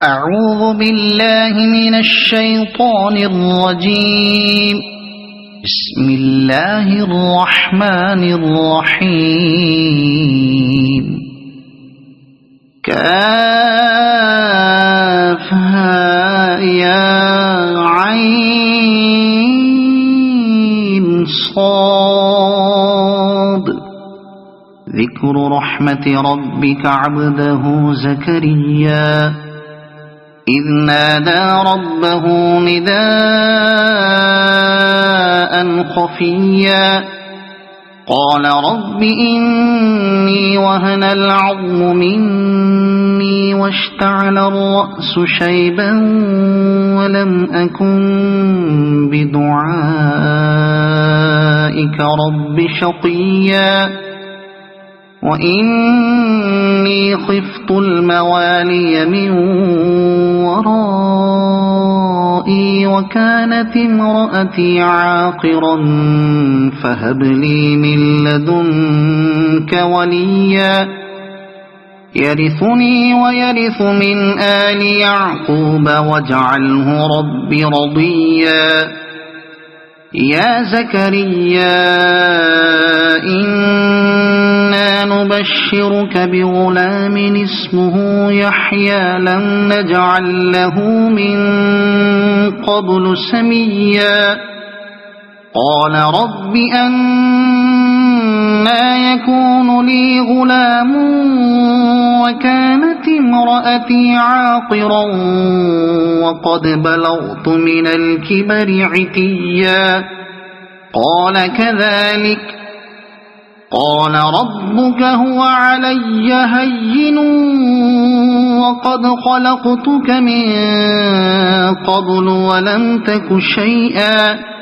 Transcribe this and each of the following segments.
أعوذ بالله من الشيطان الرجيم. بسم الله الرحمن الرحيم. كافها يا عين صاد. ذكر رحمة ربك عبده زكريا إذ نادى ربه نداء خفيا قال رب إني وهن العظم مني واشتعل الرأس شيبا ولم أكن بدعائك رب شقيا وإني خفت الموالي من ورائي وكانت امرأتي عاقرا فهب لي من لدنك وليا يرثني ويرث من آل يعقوب واجعله رب رضيا. يا زكريا إنا نبشرك بغلام اسمه يحيى لم نجعل له من قبل سميا قال رب أنى يكون لي غلام وكانت امرأتي عاقرا وقد بلغت من الكبر عتيا قال كذلك قال ربك هو علي هين وقد خلقتك من قبل ولم تك شيئا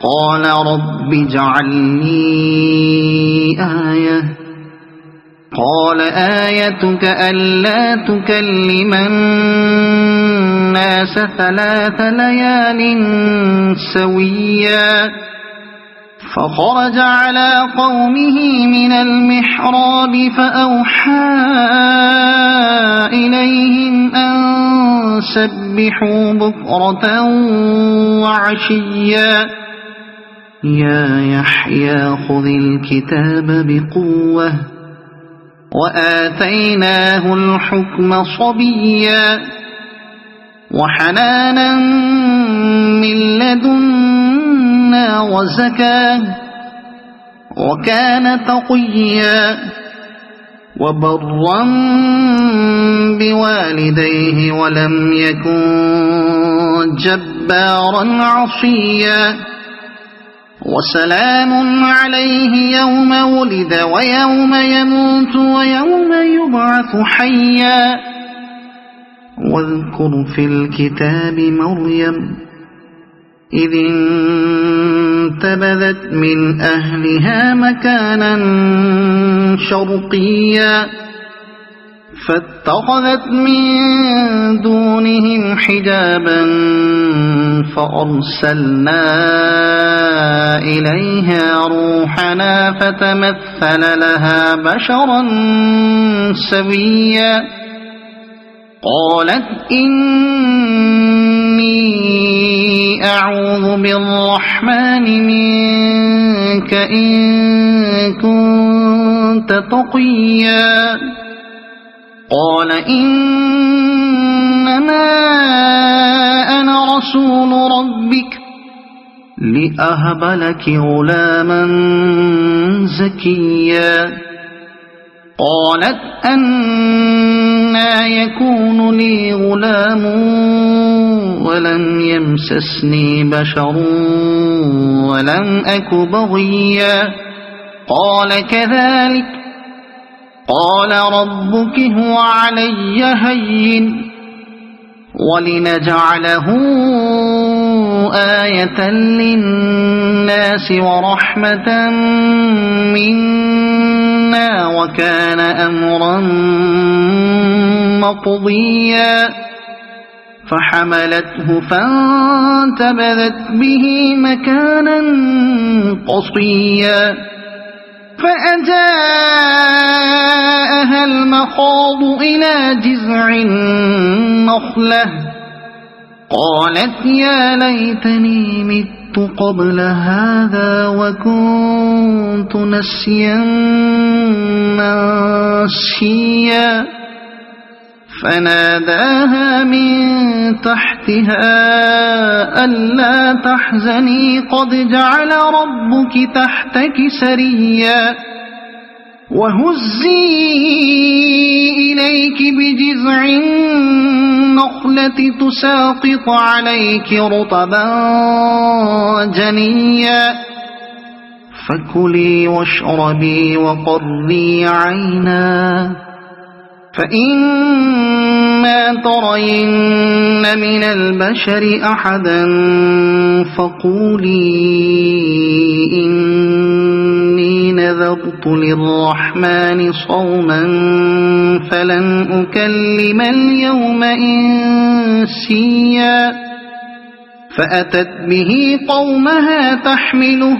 قال رب اجعل لي آية قال آيتك ألا تكلم الناس 3 ليال سويا فخرج على قومه من المحراب فأوحى إليهم أن سبحوا بكرة وعشيا يا يحيى خذ الكتاب بقوة وآتيناه الحكم صبيا وحنانا من لدنا وزكاة وكان تقيا وبرا بوالديه ولم يكن جبارا عصيا وسلام عليه يوم ولد ويوم يموت ويوم يبعث حيا واذكر في الكتاب مريم إذ انتبذت من أهلها مكانا شرقيا فاتخذت من دونهم حجابا فأرسلنا إليها روحنا فتمثل لها بشرا سويا قالت إني أعوذ بالرحمن منك إن كنت تقيا قال إنما أنا رسول ربك لأهب لك غلاما زكيا قالت أنى يكون لي غلام ولم يمسسني بشر ولم أك بغيا قال كذلك قال ربك هو علي هين ولنجعله آية للناس ورحمة منا وكان أمرا مقضيا فحملته فانتبذت به مكانا قصيا فأجاءها المخاض إلى جذع النخلة النخلة قالت يا ليتني مت قبل هذا وكنت نسيا منسيا فناداها من تحتها ألا تحزني قد جعل ربك تحتك سريا وهزي إليك بجذع النخلة تساقط عليك رطبا جنيا فكلي واشربي وقري عينا فإما ترين من البشر أحدا فقولي إني نذرت للرحمن صوما فلن أكلم اليوم إنسيا فأتت به قومها تحمله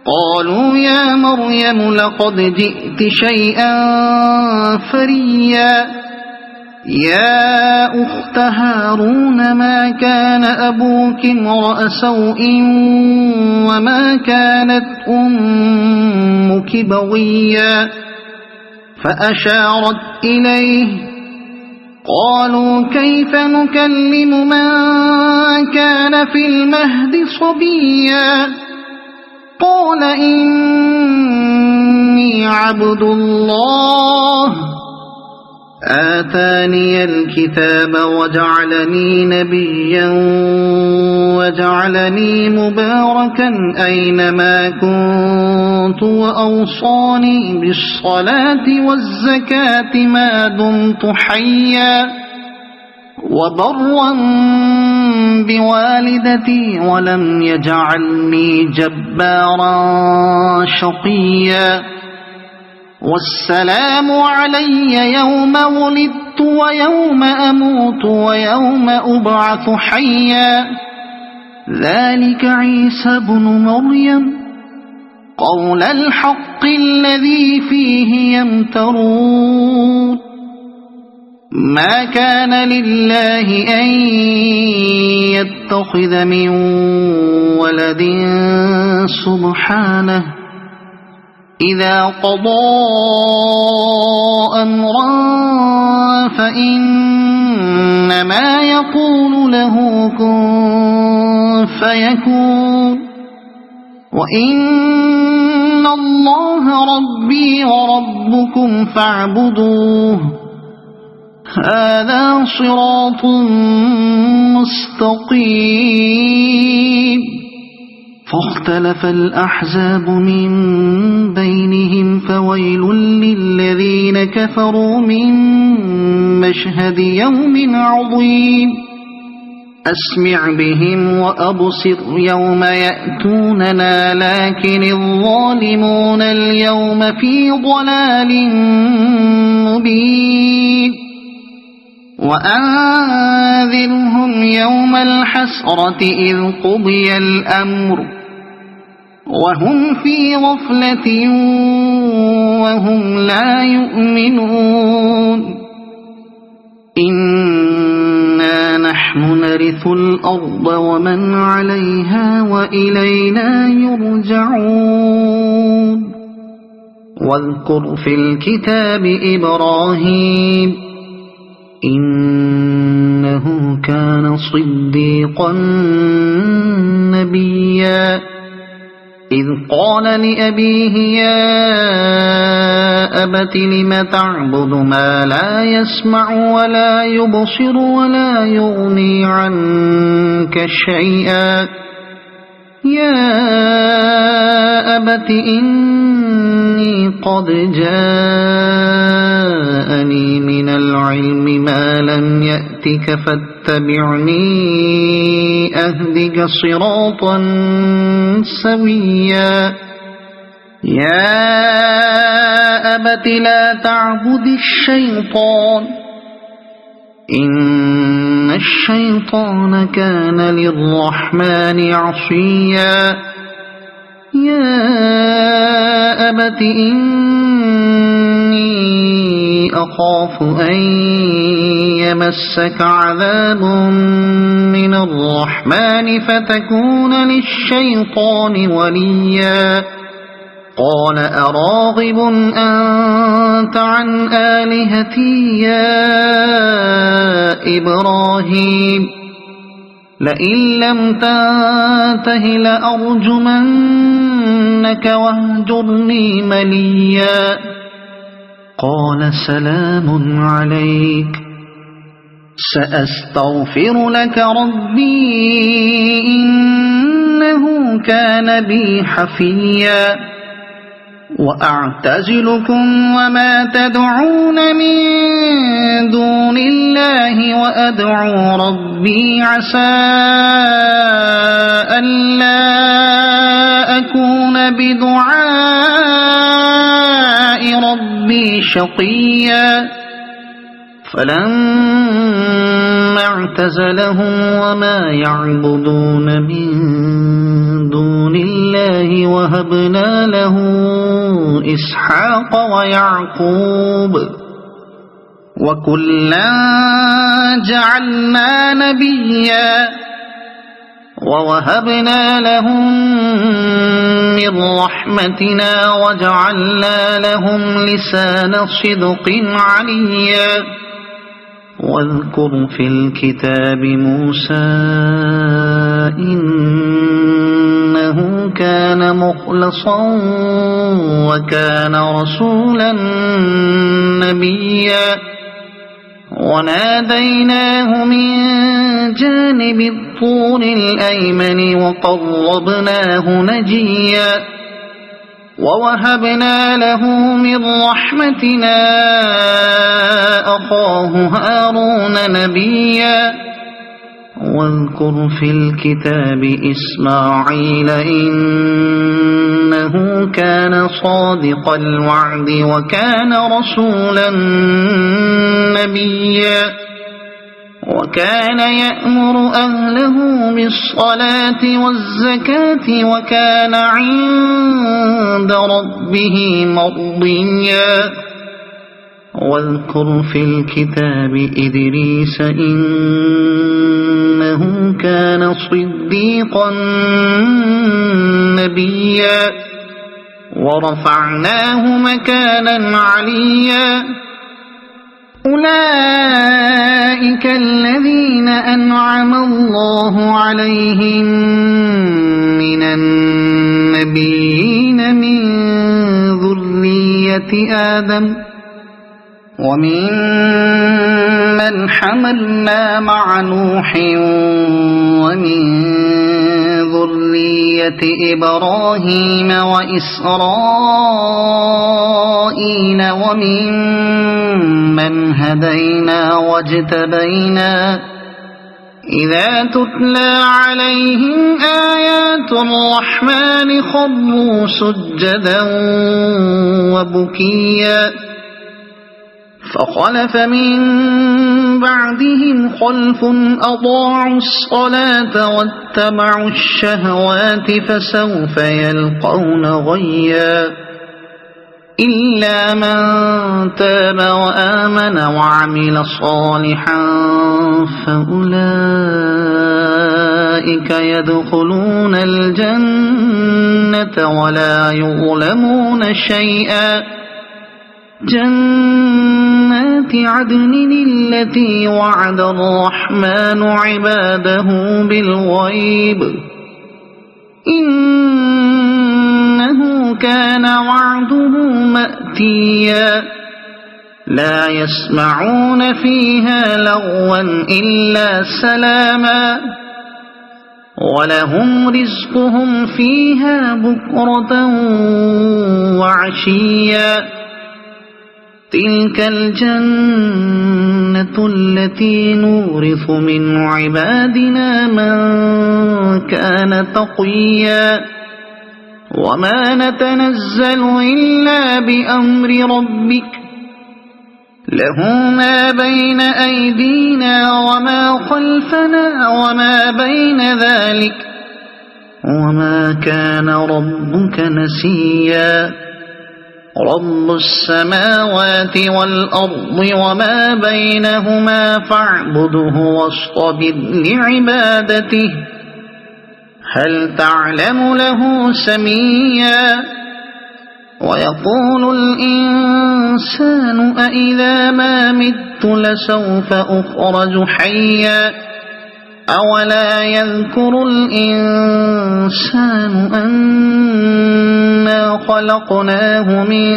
قالوا يا مريم لقد جئت شيئا فريا يا أخت هارون ما كان أبوك امرأ سوء وما كانت أمك بغيا فأشارت إليه قالوا كيف نكلم من كان في المهد صبيا قال إني عبد الله آتاني الكتاب وجعلني نبيا وجعلني مباركا أينما كنت وأوصاني بالصلاة والزكاة ما دمت حيا وبرا بوالدتي ولم يجعلني جبارا شقيا والسلام علي يوم ولدت ويوم أموت ويوم أبعث حيا ذلك عيسى بن مريم قول الحق الذي فيه يمترون ما كان لله أن يتخذ من ولد سبحانه إذا قضى أمرا فإنما يقول له كن فيكون وإن الله ربي وربكم فاعبدوه هذا صراط مستقيم فاختلف الأحزاب من بينهم فويل للذين كفروا من مشهد يوم عظيم أسمع بهم وأبصر يوم يأتوننا لكن الظالمون اليوم في ضلال مبين وأنذرهم يوم الحسرة إذ قضي الأمر وهم في غفلة وهم لا يؤمنون إنا نحن نرث الأرض ومن عليها وإلينا يرجعون واذكر في الكتاب إبراهيم إنه كان صديقا نبيا إذ قال لأبيه يا أبت لم تعبد ما لا يسمع ولا يبصر ولا يغني عنك شيئا يا أبت إني قد جاءني من العلم ما لم يأتك فاتبعني أهدك صراطا سويا يا أبت لا تعبد الشيطان إن الشيطان كان للرحمن عصيا يا أبت إني أخاف أن يمسك عذاب من الرحمن فتكون للشيطان وليا قال أراغب أنت عن آلهتي يا إبراهيم لئن لم تنته لأرجمنك واهجرني مليا قال سلام عليك سأستغفر لك ربي إنه كان بي حفيا وأعتزلكم وما تدعون من دون الله وأدعو ربي عسى ألا أكون بدعاء ربي شقيا فلما اعتزلهم وما يعبدون من دون الله وهبنا له إسحاق ويعقوب وكلا جعلنا نبيا ووهبنا لهم من رحمتنا وجعلنا لهم لسان صدق عليا واذكر في الكتاب موسى إنه كان مخلصا وكان رسولا نبيا وناديناه من جانب الطور الأيمن وقربناه نجيا ووهبنا له من رحمتنا أخاه هارون نبيا واذكر في الكتاب إسماعيل إنه كان صادق الوعد وكان رسولا نبيا وكان يأمر أهله بالصلاة والزكاة وكان عند ربه مرضيا واذكر في الكتاب إدريس إنه كان صديقا نبيا ورفعناه مكانا عليا أولئك الذين أنعم الله عليهم من النبيين من ذرية آدم ومن من حملنا مع نوح ومن ذرية إبراهيم وإسرائيل ومن من هدينا واجتبينا إذا تتلى عليهم آيات الرحمن خروا سجدا وبكيا فخلف من بعدهم خلف أضاعوا الصلاة واتبعوا الشهوات فسوف يلقون غيا إلا من تاب وآمن وعمل صالحا فأولئك يدخلون الجنة ولا يظلمون شيئا جنات عدن التي وعد الرحمن عباده بالغيب إنه كان وعده مأتيا لا يسمعون فيها لغوا إلا سلاما ولهم رزقهم فيها بكرة وعشيا تلك الجنة التي نورث من عبادنا من كان تقيا وما نتنزل إلا بأمر ربك له ما بين أيدينا وما خلفنا وما بين ذلك وما كان ربك نسيا رب السماوات والأرض وما بينهما فاعبده واصطبر لعبادته هل تعلم له سميا ويقول الإنسان أإذا ما مت لسوف أخرج حيا أولا يذكر الإنسان أنا خلقناه من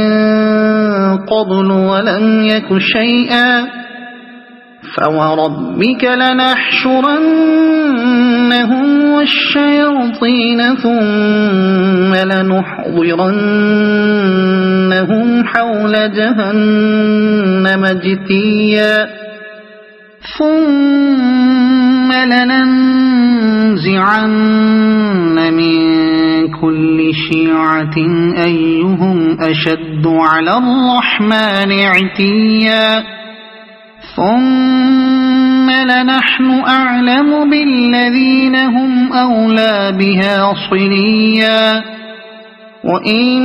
قبل ولم يك شيئا فوربك لنحشرنهم والشياطين ثم لنحضرنهم حول جهنم جثيا ثم لننزعن من كل شيعة أيهم أشد على الرحمن عتيا ثم لنحن أعلم بالذين هم أولى بها صليا وإن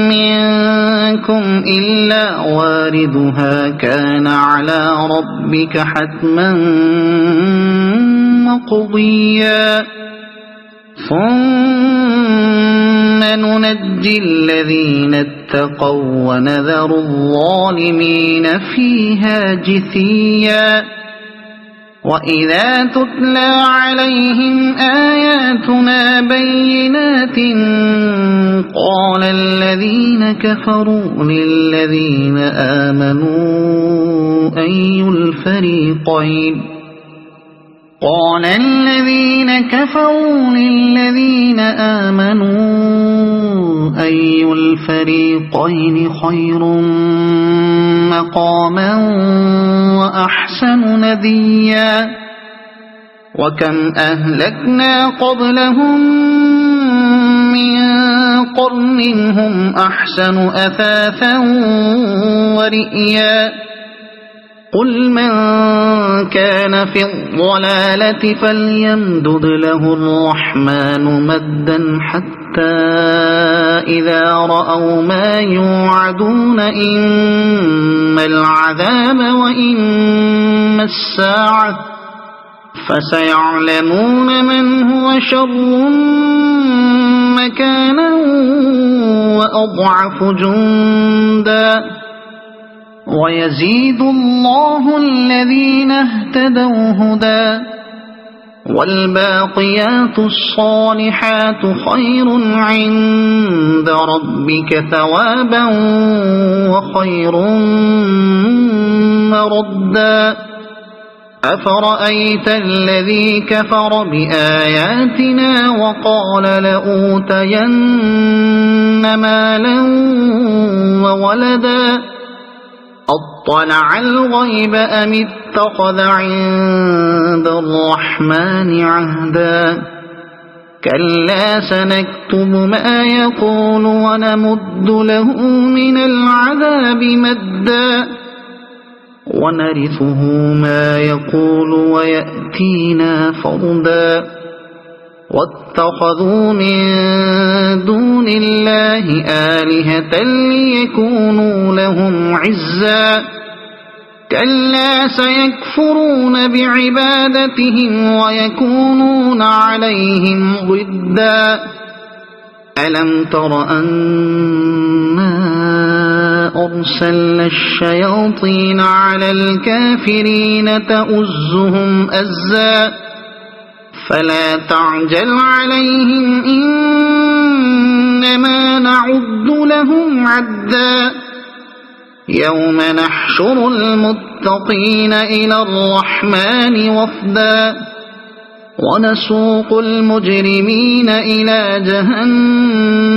منكم إلا واردها كان على ربك حتما مقضيا ثم ننجي الذين اتقوا ونذر الظالمين فيها جثيا وإذا تتلى عليهم آياتنا بينات قال الذين كفروا للذين آمنوا أي الفريقين خير مقاما وأحسن نديا وكم أهلكنا قبلهم من قرن هم أحسن أثاثا ورئيا قل من كان في الضلالة فليمدد له الرحمن مدا حتى إذا رأوا ما يوعدون إما العذاب وإما الساعة فسيعلمون من هو شر مكانا وأضعف جندا ويزيد الله الذين اهتدوا هدى والباقيات الصالحات خير عند ربك ثوابا وخير مردا أفرأيت الذي كفر بآياتنا وقال لأوتين مالا وولدا أطلع الغيب أم اتخذ عند الرحمن عهدا كلا سنكتب ما يقول ونمد له من العذاب مدا ونرثه ما يقول ويأتينا فردا واتخذوا من دون الله آلهة ليكونوا لهم عزا كلا سيكفرون بعبادتهم ويكونون عليهم ضدا ألم تر أنا أرسلنا الشياطين على الكافرين تؤزهم أزا فلا تعجل عليهم إنما نعد لهم عدا يوم نحشر المتقين إلى الرحمن وفدا ونسوق المجرمين إلى جهنم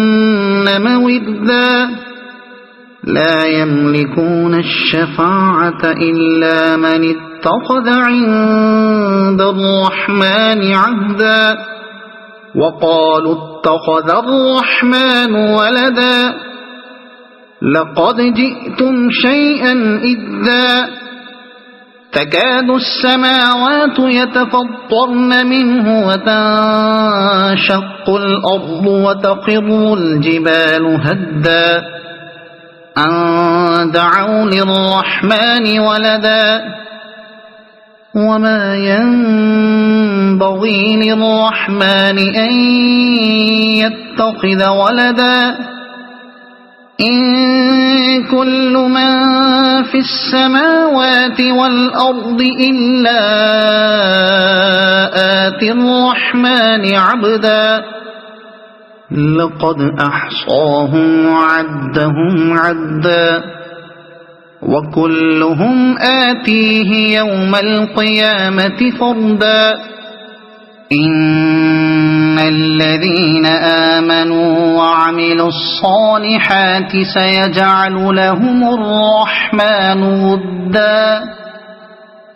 وردا لا يملكون الشفاعة إلا من اتخذ عند الرحمن عهدا وقالوا اتخذ الرحمن ولدا لقد جئتم شيئا إدا تكاد السماوات يتفطرن منه وتنشق الأرض وتخر الجبال هدا أن دعوا للرحمن ولدا وما ينبغي للرحمن أن يتخذ ولدا إن كل من في السماوات والأرض إلا آتي الرحمن عبدا لقد أحصاهم وعدهم عدا وكلهم آتيه يوم القيامة فردا إن الذين آمنوا وعملوا الصالحات سيجعل لهم الرحمن ودا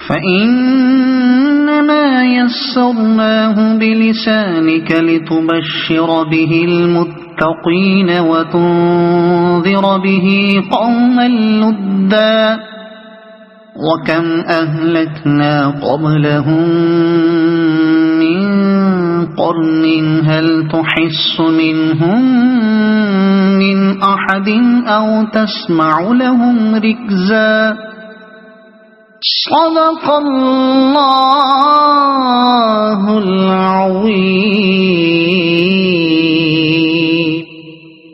فإنما يسرناه بلسانك لتبشر به المتقين وتنذر به قوما لدا وكم أهلكنا قبلهم من قرن هل تحس منهم من أحد أو تسمع لهم ركزا صدق الله العظيم.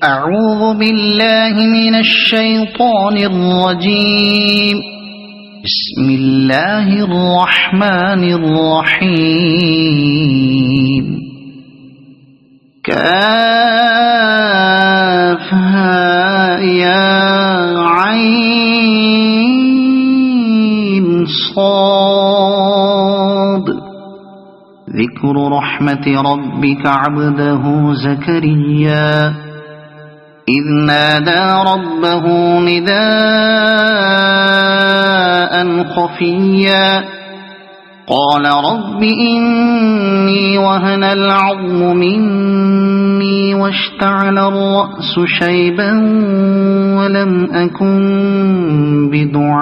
أعوذ بالله من الشيطان الرجيم. بسم الله الرحمن الرحيم. كافها يا عين صاد ذكر رحمة ربك عبده زكريا إذ نادى ربه نداء خفيا قال رب إني وهن العظم مني واشتعل الرأس شيبا ولم أكن بدعائك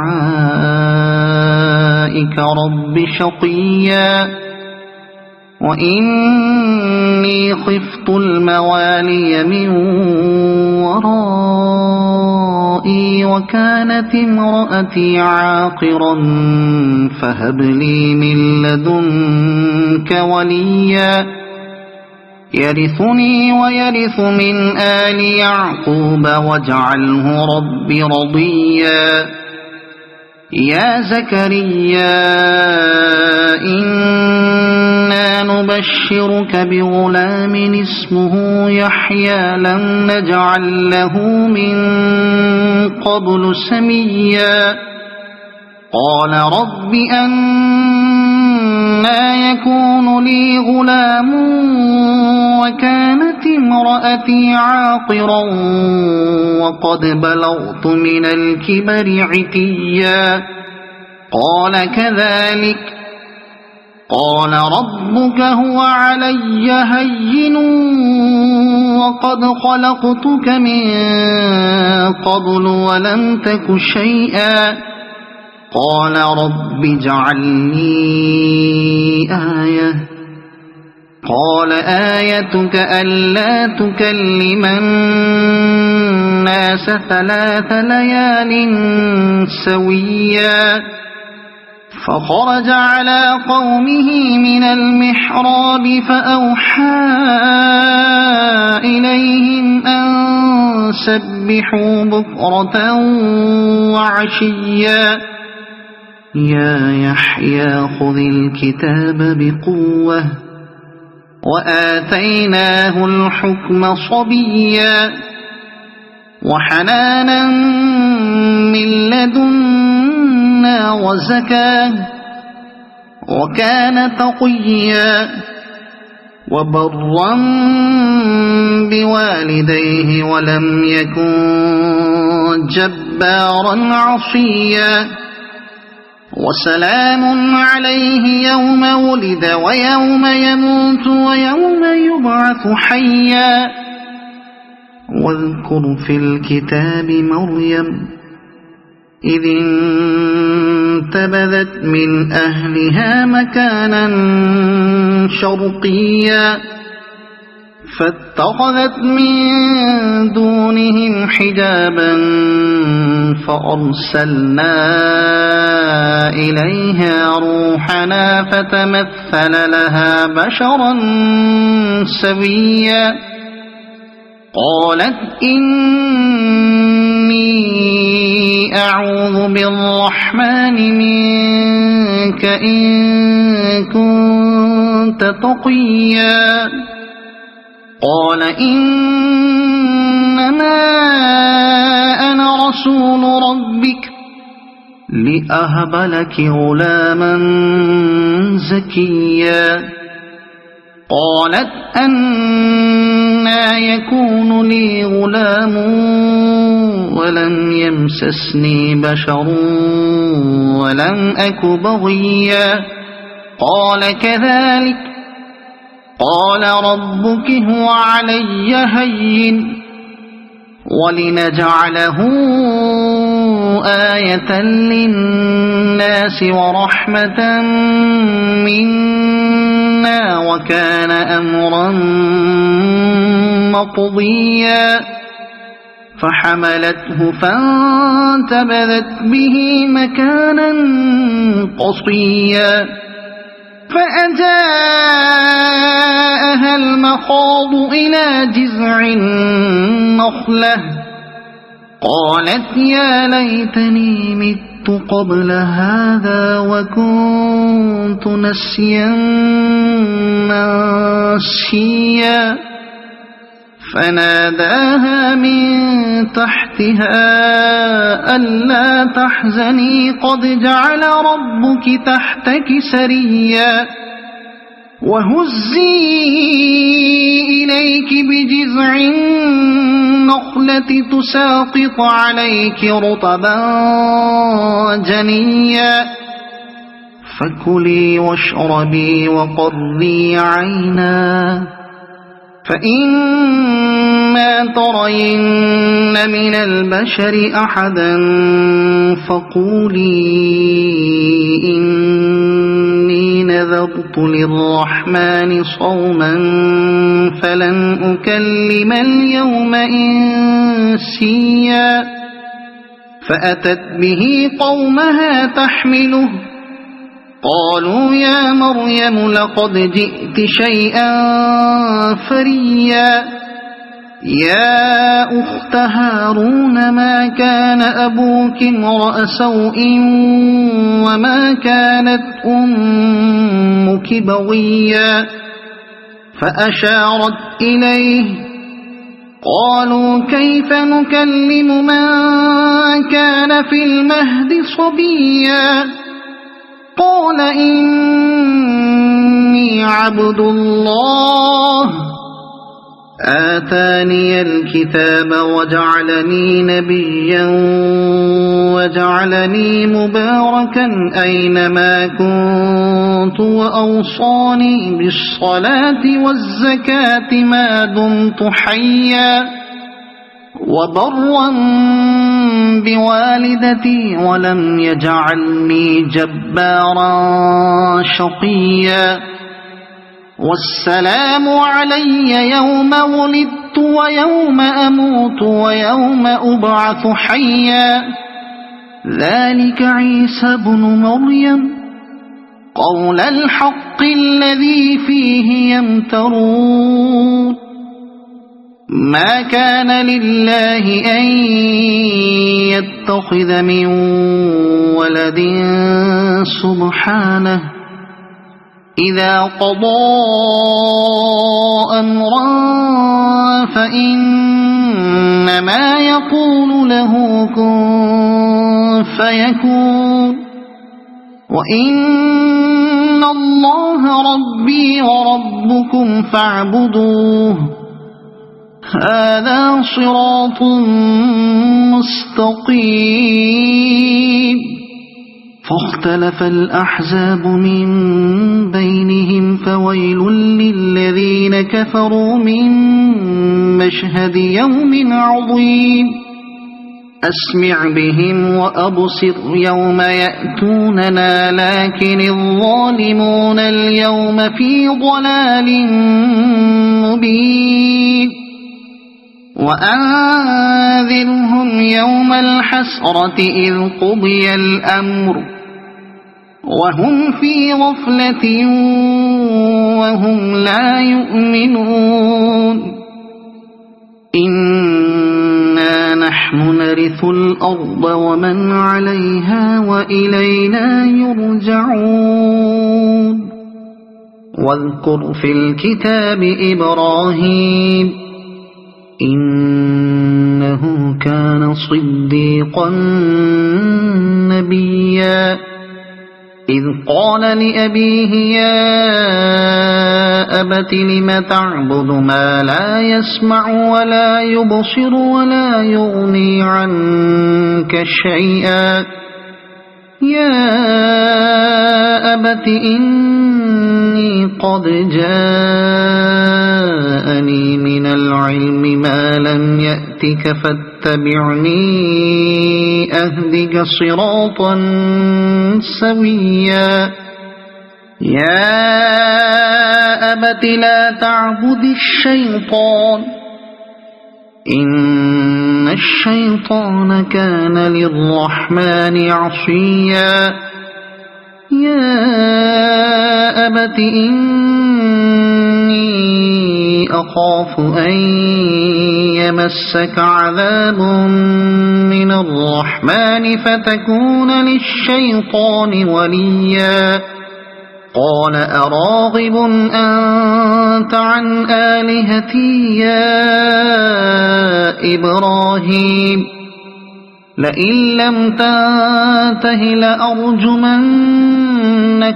رب شقيا وإني خفت الموالي من ورائي وكانت امرأتي عاقرا فهب لي من لدنك وليا يرثني ويرث من آل يعقوب واجعله رب رضيا يا زكريا إنا نبشرك بغلام اسمه يحيى لم نجعل له من قبل سميا قال رب أنى يكون لي غلام وكانت امرأتي عاقرا وقد بلغت من الكبر عتيا قال كذلك قال ربك هو علي هين وقد خلقتك من قبل ولم تك شيئا قال رب اجعل لي آية قال آيتك ألا تكلم الناس 3 ليال سويا فخرج على قومه من المحراب فأوحى إليهم أن سبحوا بكرة وعشيا يا يحيى خذ الكتاب بقوة وآتيناه الحكم صبيا وحنانا من لدنا وزكاة وكان تقيا وبرا بوالديه ولم يكن جبارا عصيا وسلام عليه يوم ولد ويوم يموت ويوم يبعث حيا واذكر في الكتاب مريم إذ انتبذت من أهلها مكانا شرقيا فاتخذت من دونهم حجابا فأرسلنا إليها روحنا فتمثل لها بشرا سويا قالت إني أعوذ بالرحمن منك إن كنت تقيا قال إنما أنا رسول ربك لأهب لك غلاما زكيا قالت أنى يكون لي غلام ولم يمسسني بشر ولم أك بغيا قال كذلك قال ربك هو علي هين ولنجعله آية للناس ورحمة منا وكان أمرا مقضيا فحملته فانتبذت به مكانا قصيا فأجاءها المخاض إلى جذع النخلة قالت يا ليتني مت قبل هذا وكنت نسيا منسيا فناداها من تحتها ألا تحزني قد جعل ربك تحتك سريا وهزي إليك بجذع النخلة تساقط عليك رطبا جنيا فكلي واشربي وقري عينا فإما ترين من البشر أحدا فقولي إني نذرت للرحمن صوما فلن أكلم اليوم إنسيا فأتت به قومها تحمله قالوا يا مريم لقد جئت شيئا فريا يا أخت هارون ما كان أبوك امرأ سوء وما كانت أمك بغيا فأشارت إليه قالوا كيف نكلم من كان في المهد صبيا قال إني عبد الله آتاني الكتاب وجعلني نبيا وجعلني مباركا أينما كنت وأوصاني بالصلاة والزكاة ما دمت حيا وبرا بوالدتي ولم يجعلني جبارا شقيا والسلام علي يوم ولدت ويوم أموت ويوم أبعث حيا ذلك عيسى بن مريم قول الحق الذي فيه يمترون ما كان لله أن يتخذ من ولد سبحانه إذا قضى أمرا فإنما يقول له كن فيكون وإن الله ربي وربكم فاعبدوه هذا صراط مستقيم فاختلف الأحزاب من بينهم فويل للذين كفروا من مشهد يوم عظيم أسمع بهم وأبصر يوم يأتوننا لكن الظالمون اليوم في ضلال مبين وأنذرهم يوم الحسرة إذ قضي الأمر وهم في غفلة وهم لا يؤمنون إنا نحن نرث الأرض ومن عليها وإلينا يرجعون واذكر في الكتاب إبراهيم إنه كان صديقا نبيا إذ قال لأبيه يا أبت لم تعبد ما لا يسمع ولا يبصر ولا يغني عنك شيئا يا أبت إني قد جاءني من العلم ما لم يأتك فاتبعني أهدك صراطا سويا يا أبت لا تعبد الشيطان إن الشيطان كان للرحمن عصيا يا أبت إني أخاف أن يمسك عذاب من الرحمن فتكون للشيطان وليا قال أراغب أنت عن آلهتي يا إبراهيم لئن لم تنته لأرجمنك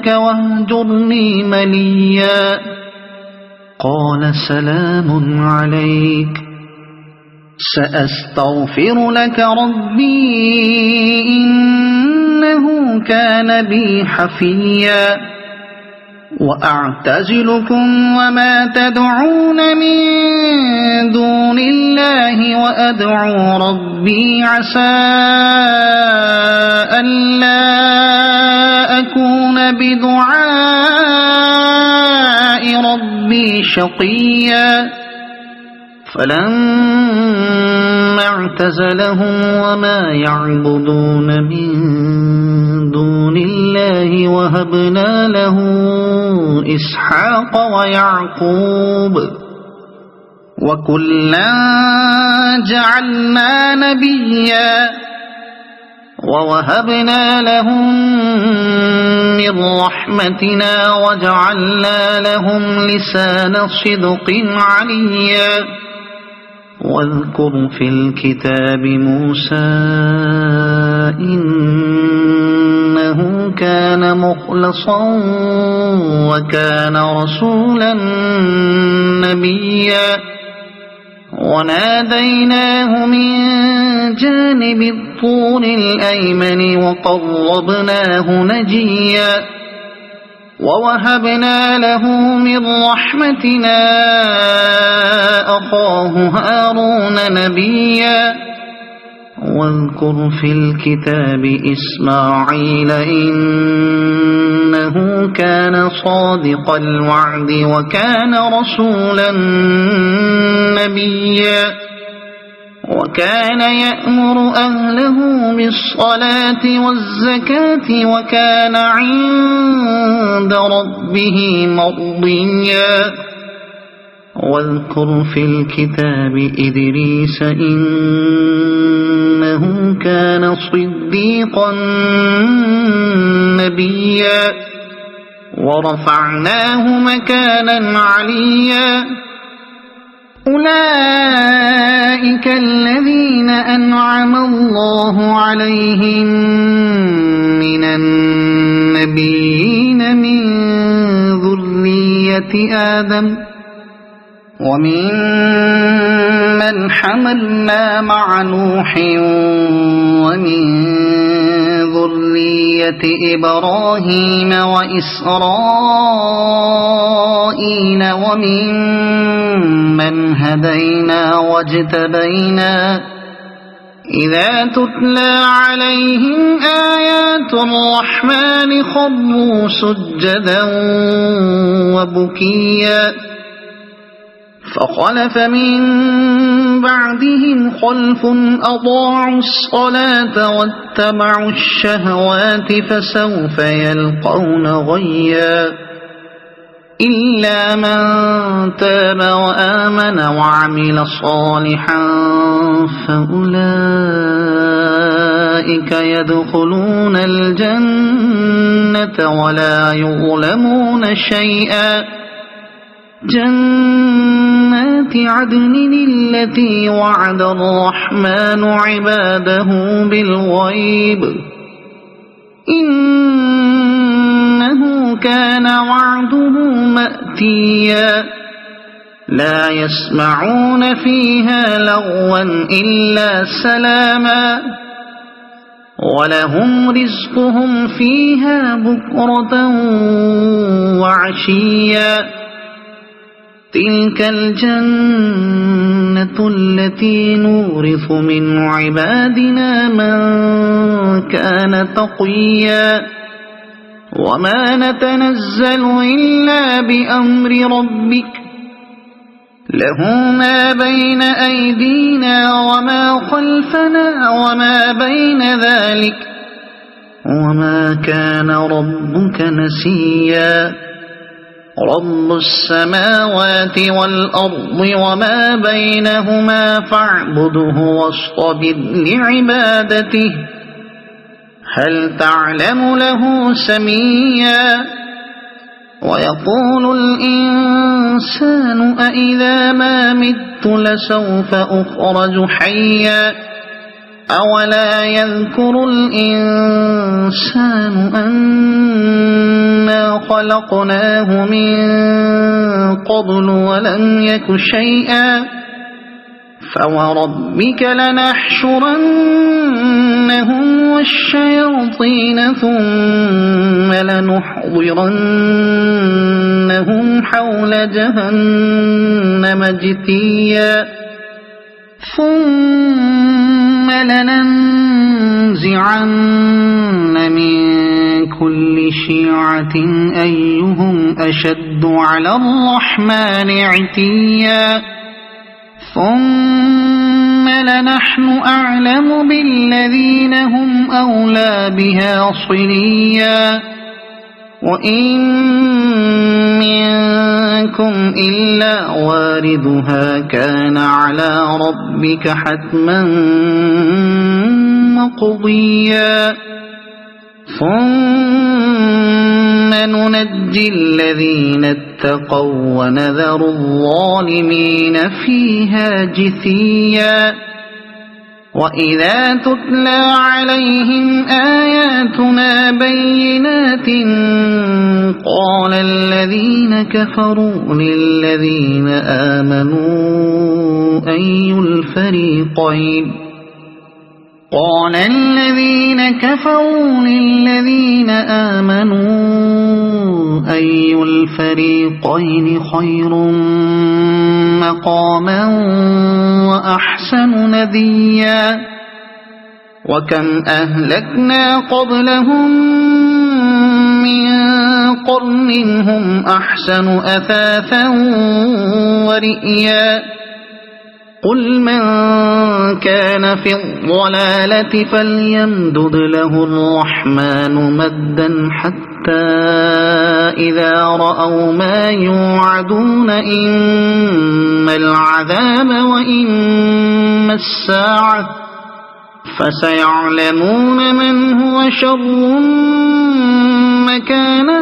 واهجرني مليا قال سلام عليك سأستغفر لك ربي إنه كان بي حفيا وأعتزلكم وما تدعون من دون الله وأدعو ربي عسى ألا أكون بدعاء ربي شقيا فلما اعتزلهم وما يعبدون من دون الله وهبنا له إسحاق ويعقوب وكلا جعلنا نبيا ووهبنا لهم من رحمتنا وجعلنا لهم لسان صدق عليا واذكر في الكتاب موسى إنه كان مخلصا وكان رسولا نبيا وناديناه من جانب الطور الأيمن وقربناه نجيا ووهبنا له من رحمتنا أخاه هارون نبيا واذكر في الكتاب إسماعيل إنه كان صادق الوعد وكان رسولا نبيا وكان يأمر أهله بالصلاة والزكاة وكان عند ربه مرضيا واذكر في الكتاب إدريس إنه كان صديقا نبيا ورفعناه مكانا عليا أولئك الذين أنعم الله عليهم من النبيين من ذرية آدم ومن من حملنا مع نوح ومن ذرية إبراهيم وإسرائيل ومن من هدينا واجتبينا إذا تتلى عليهم آيات الرحمن خروا سجدا وبكيا فخلف من بعدهم خلف أضاعوا الصلاة واتبعوا الشهوات فسوف يلقون غيا إلا من تاب وآمن وعمل صالحا فأولئك يدخلون الجنة ولا يظلمون شيئا جنات عدن التي وعد الرحمن عباده بالغيب إنه كان وعده مأتيا لا يسمعون فيها لغوا إلا سلاما ولهم رزقهم فيها بكرة وعشيا تلك الجنة التي نورث من عبادنا من كان تقيا وما نتنزل إلا بأمر ربك له ما بين أيدينا وما خلفنا وما بين ذلك وما كان ربك نسيا رب السماوات والأرض وما بينهما فاعبده واصطبر لعبادته هل تعلم له سميا ويقول الإنسان أإذا ما مت لسوف أخرج حيا أولا يذكر الإنسان أنا خلقناه من قبل ولم يك شيئا فوربك لنحشرنهم والشياطين ثم لنحضرنهم حول جهنم جثيا ثم لننزعن من كل شيعة أيهم أشد على الرحمن عتيا ثم لنحن أعلم بالذين هم أولى بها صليا وإن منكم إلا واردها كان على ربك حتما مقضيا ثم ننجي الذين اتقوا ونذر الظالمين فيها جثيا وإذا تتلى عليهم آياتنا بينات قال الذين كفروا للذين آمنوا أي الفريقين قال الذين كفروا للذين آمنوا أي الفريقين خير مقاما وأحسن نديا وكم أهلكنا قبلهم من قرن هم أحسن أثاثا ورئيا قل من كان في الضلالة فليمدد له الرحمن مدا حتى إذا رأوا ما يوعدون إما العذاب وإما الساعة فسيعلمون من هو شر مكانا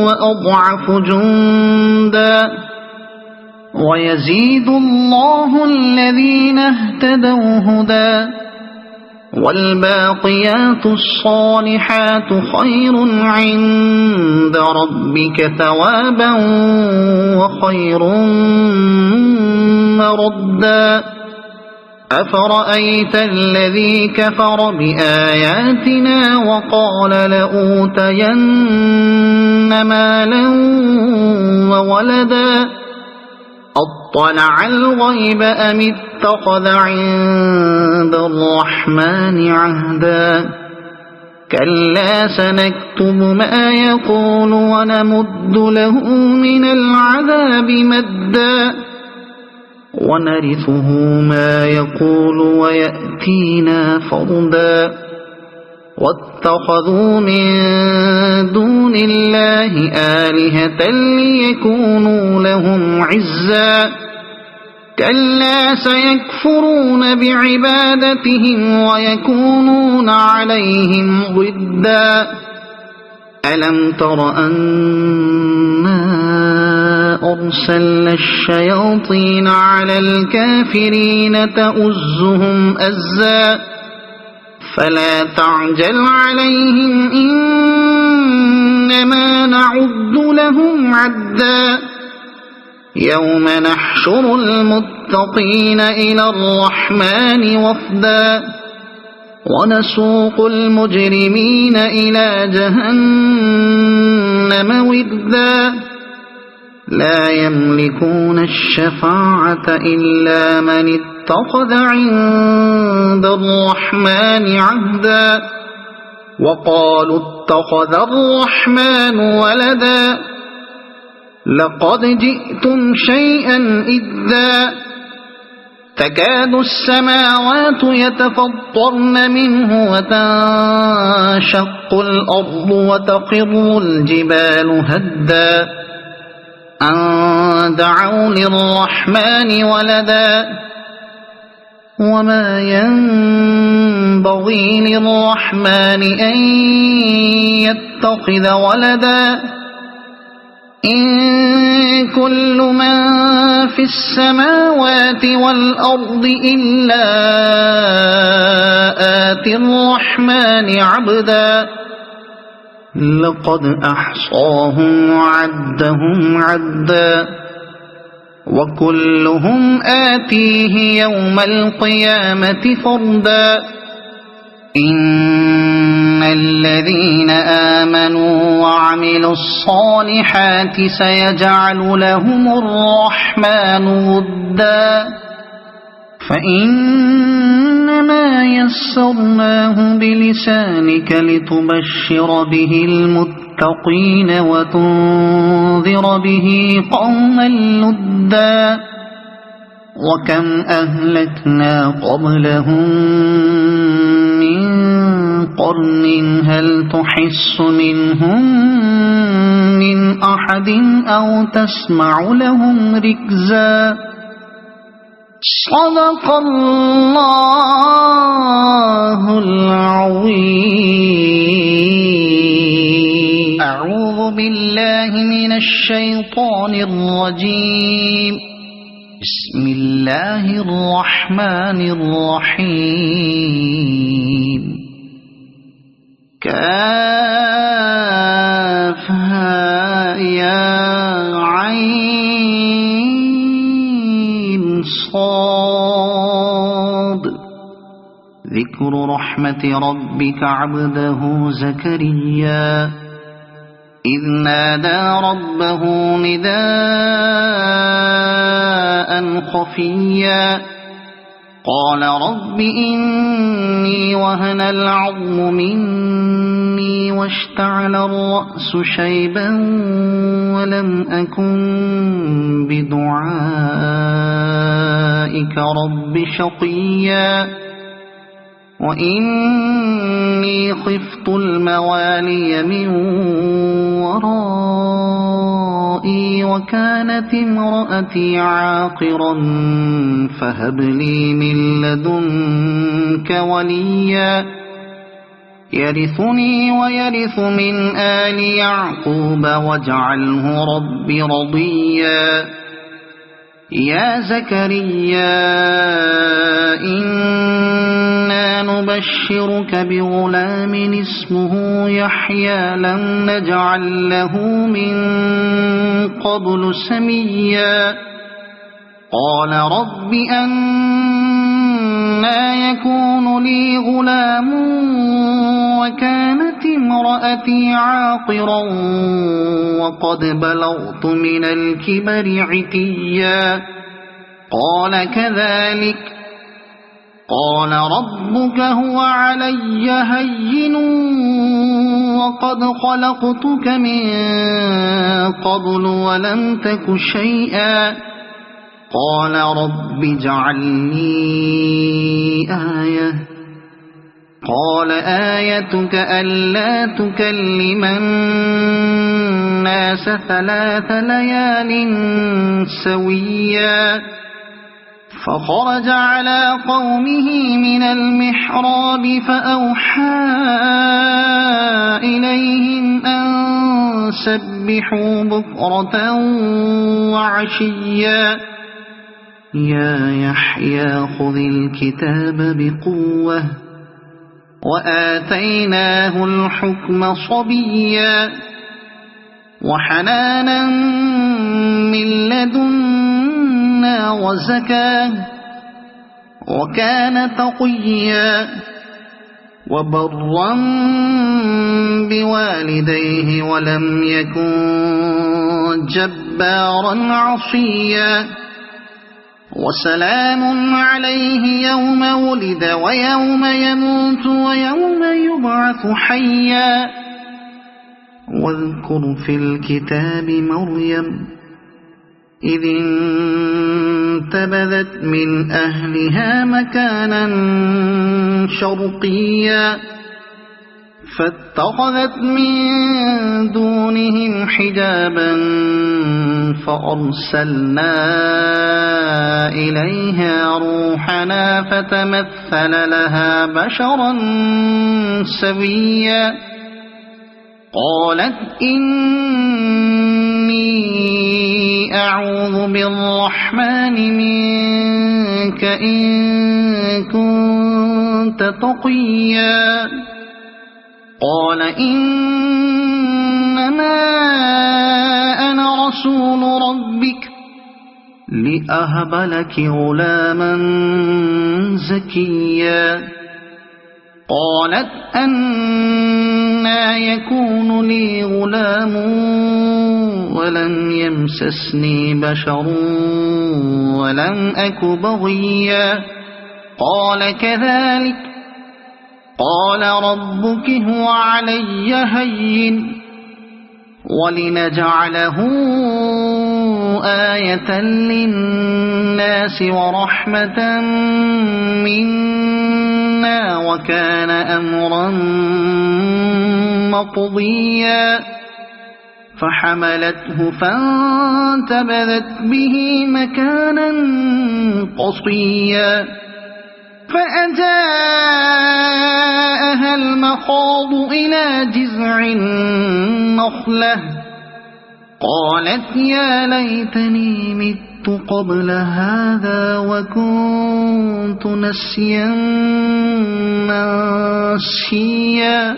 وأضعف جندا ويزيد الله الذين اهتدوا هدى والباقيات الصالحات خير عند ربك ثوابا وخير مردا أفرأيت الذي كفر بآياتنا وقال لأوتين مالا وولدا أطلع الغيب أم اتخذ عند الرحمن عهدا كلا سنكتب ما يقول ونمد له من العذاب مدا ونرثه ما يقول ويأتينا فردا واتخذوا من دون الله آلهة ليكونوا لهم عزا كلا سيكفرون بعبادتهم ويكونون عليهم ضدا ألم تر أنا أرسلنا الشياطين على الكافرين تؤزهم أزا فلا تعجل عليهم إنما نعد لهم عدا يوم نحشر المتقين إلى الرحمن وفدا ونسوق المجرمين إلى جهنم وردا لا يملكون الشفاعة إلا من اتخذ عند الرحمن عهدا وقالوا اتخذ الرحمن ولدا لقد جئتم شيئا إدا تكاد السماوات يتفطرن منه وتنشق الأرض وتخر الجبال هدا أن دعوا للرحمن ولدا وما ينبغي للرحمن أن يتخذ ولدا إن كل من في السماوات والأرض إلا آتي الرحمن عبدا لقد أحصاهم وعدهم عدا وكلهم آتيه يوم القيامة فردا إن الذين آمنوا وعملوا الصالحات سيجعل لهم الرحمن ودا فإنما يسرناه بلسانك لتبشر به المتقين وتنذر به قوما لدا وكم أهلكنا قبلهم من قرن هل تحس منهم من أحد أو تسمع لهم ركزا صدق الله العظيم أعوذ بالله من الشيطان الرجيم بسم الله الرحمن الرحيم كافها يا عين صاد ذكر رحمة ربك عبده زكريا إذ نادى ربه نداء خفيا قال رب إني وهن العظم مني واشتعل الرأس شيبا ولم أكن بدعائك رب شقيا وإني خفت الموالي من ورائي وكانت امرأتي عاقرا فهب لي من لدنك وليا يرثني ويرث من آل يعقوب واجعله رب رضيا يا زكريا إنا نبشرك بغلام اسمه يحيى لم نجعل له من قبل سميا قال رب أنى يكون لي غلام وكانت امرأتي عاقرا وقد بلغت من الكبر عتيا قال كذلك قال ربك هو علي هين وقد خلقتك من قبل ولم تك شيئا قال رب اجعل لي آية قال آيتك ألا تكلم الناس 3 ليال سويا فخرج على قومه من المحراب فأوحى إليهم أن سبحوا بكرة وعشيا يا يحيى خذ الكتاب بقوة وآتيناه الحكم صبيا وحنانا من لدنا وزكاة وكان تقيا وبرا بوالديه ولم يكن جبارا عصيا وسلام عليه يوم ولد ويوم يموت ويوم يبعث حيا واذكر في الكتاب مريم إذ انتبذت من أهلها مكانا شرقيا فاتخذت من دونهم حجابا فأرسلنا إليها روحنا فتمثل لها بشرا سويا قالت إني أعوذ بالرحمن منك إن كنت تقيا قال إنما أنا رسول ربك لأهب لك غلاما زكيا قالت أنى يكون لي غلام ولم يمسسني بشر ولم أك بغيا قال كذلك قال ربك هو علي هين ولنجعله آية للناس ورحمة منا وكان أمرا مقضيا فحملته فانتبذت به مكانا قصيا فأجاءها المخاض إلى جذع النخلة قالت يا ليتني مت قبل هذا وكنت نسيا منسيا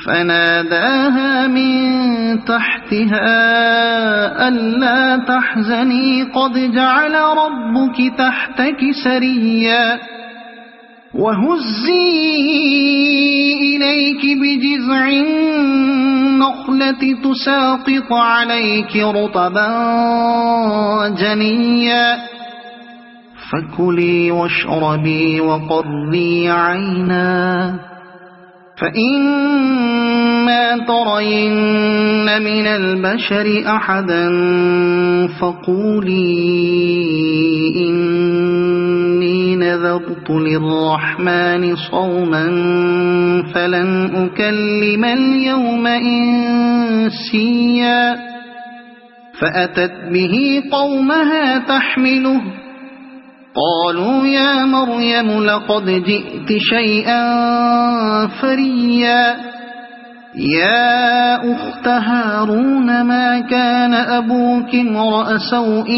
فناداها من تحتها ألا تحزني قد جعل ربك تحتك سريا وهزي إليك بجذع النخلة تساقط عليك رطبا جنيا فكلي واشربي وقري عينا فإما ترين من البشر أحدا فقولي إني نذرت للرحمن صوما فلن أكلم اليوم إنسيا فأتت به قومها تحمله قالوا يا مريم لقد جئت شيئا فريا يا أخت هارون ما كان أبوك امرأ سوء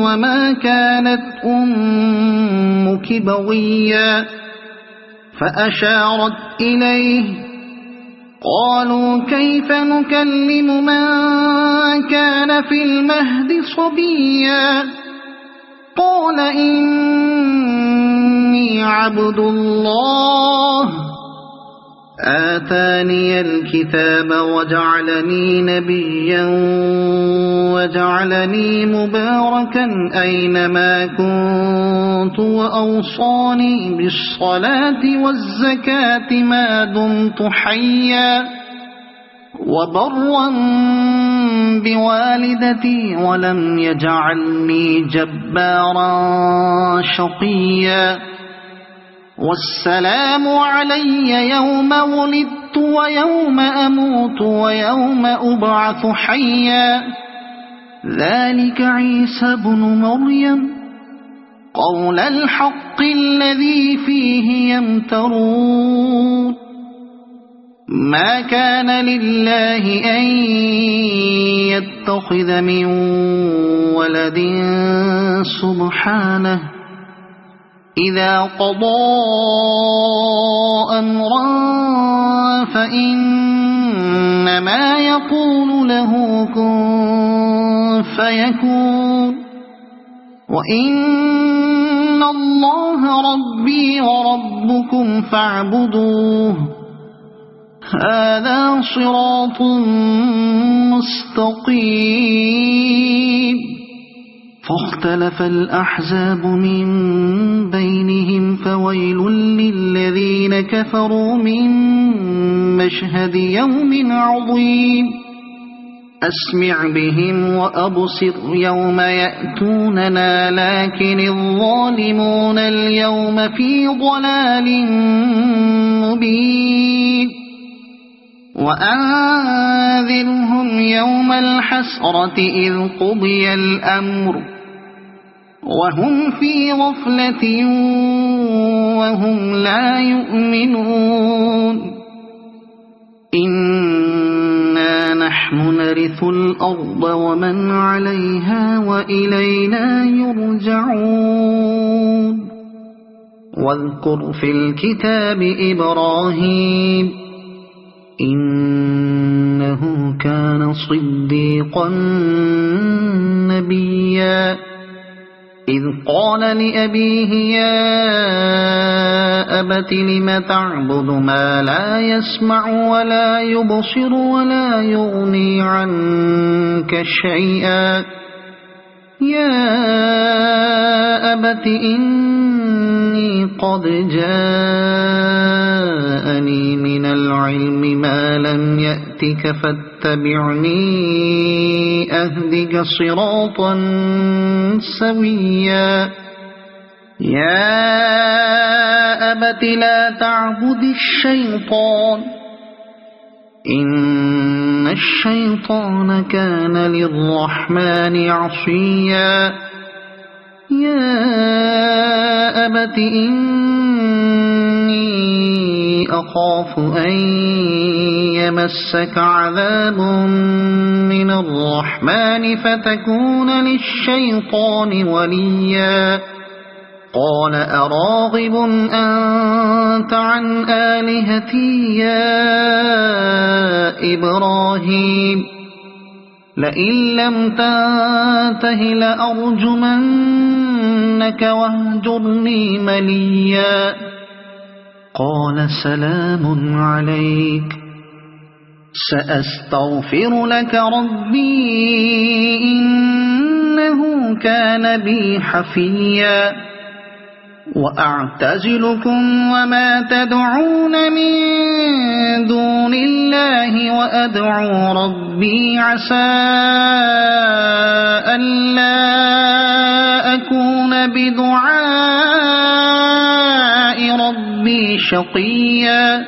وما كانت أمك بغيا فأشارت إليه قالوا كيف نكلم من كان في المهد صبيا قال إني عبد الله آتاني الكتاب وجعلني نبيا وجعلني مباركا أينما كنت وأوصاني بالصلاة والزكاة ما دمت حيا وبرا بوالدتي ولم يجعلني جبارا شقيا والسلام علي يوم ولدت ويوم أموت ويوم أبعث حيا ذلك عيسى بن مريم قول الحق الذي فيه يمترون ما كان لله أن يتخذ من ولد سبحانه إذا قضى أمرا فإنما يقول له كن فيكون وإن الله ربي وربكم فاعبدوه هذا صراط مستقيم فاختلف الأحزاب من بينهم فويل للذين كفروا من مشهد يوم عظيم أسمع بهم وأبصر يوم يأتوننا لكن الظالمون اليوم في ضلال مبين وأنذرهم يوم الحسرة إذ قضي الأمر وهم في غفلة وهم لا يؤمنون إنا نحن نرث الأرض ومن عليها وإلينا يرجعون واذكر في الكتاب إبراهيم إنه كان صديقا نبيا إذ قال لأبيه يا أبت لم تعبد ما لا يسمع ولا يبصر ولا يغني عنك شيئا يا أبت إني قد جاءني من العلم ما لم يأتك فاتبعني أهدك صراطا سويا يا أبت لا تعبد الشيطان إن الشيطان كان للرحمن عصيا يا أبت إني أخاف أن يمسك عذاب من الرحمن فتكون للشيطان وليا قال أراغب أنت عن آلهتي يا إبراهيم لئن لم تنته لأرجمنك واهجرني مليا قال سلام عليك سأستغفر لك ربي إنه كان بي حفيا وأعتزلكم وما تدعون من دون الله وأدعو ربي عسى ألا أكون بدعاء ربي شقيا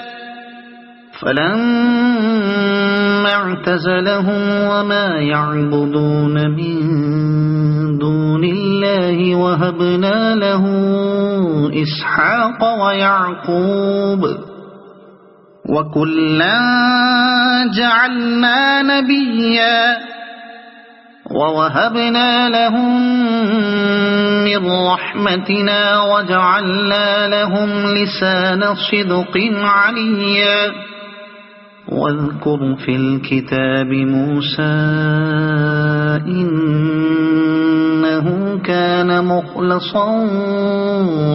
فلما اعتزلهم وما يعبدون من دون الله وهبنا له إسحاق ويعقوب وكلا جعلنا نبيا ووهبنا لهم من رحمتنا وجعلنا لهم لسان صدق عليا واذكر في الكتاب موسى إنه كان مخلصا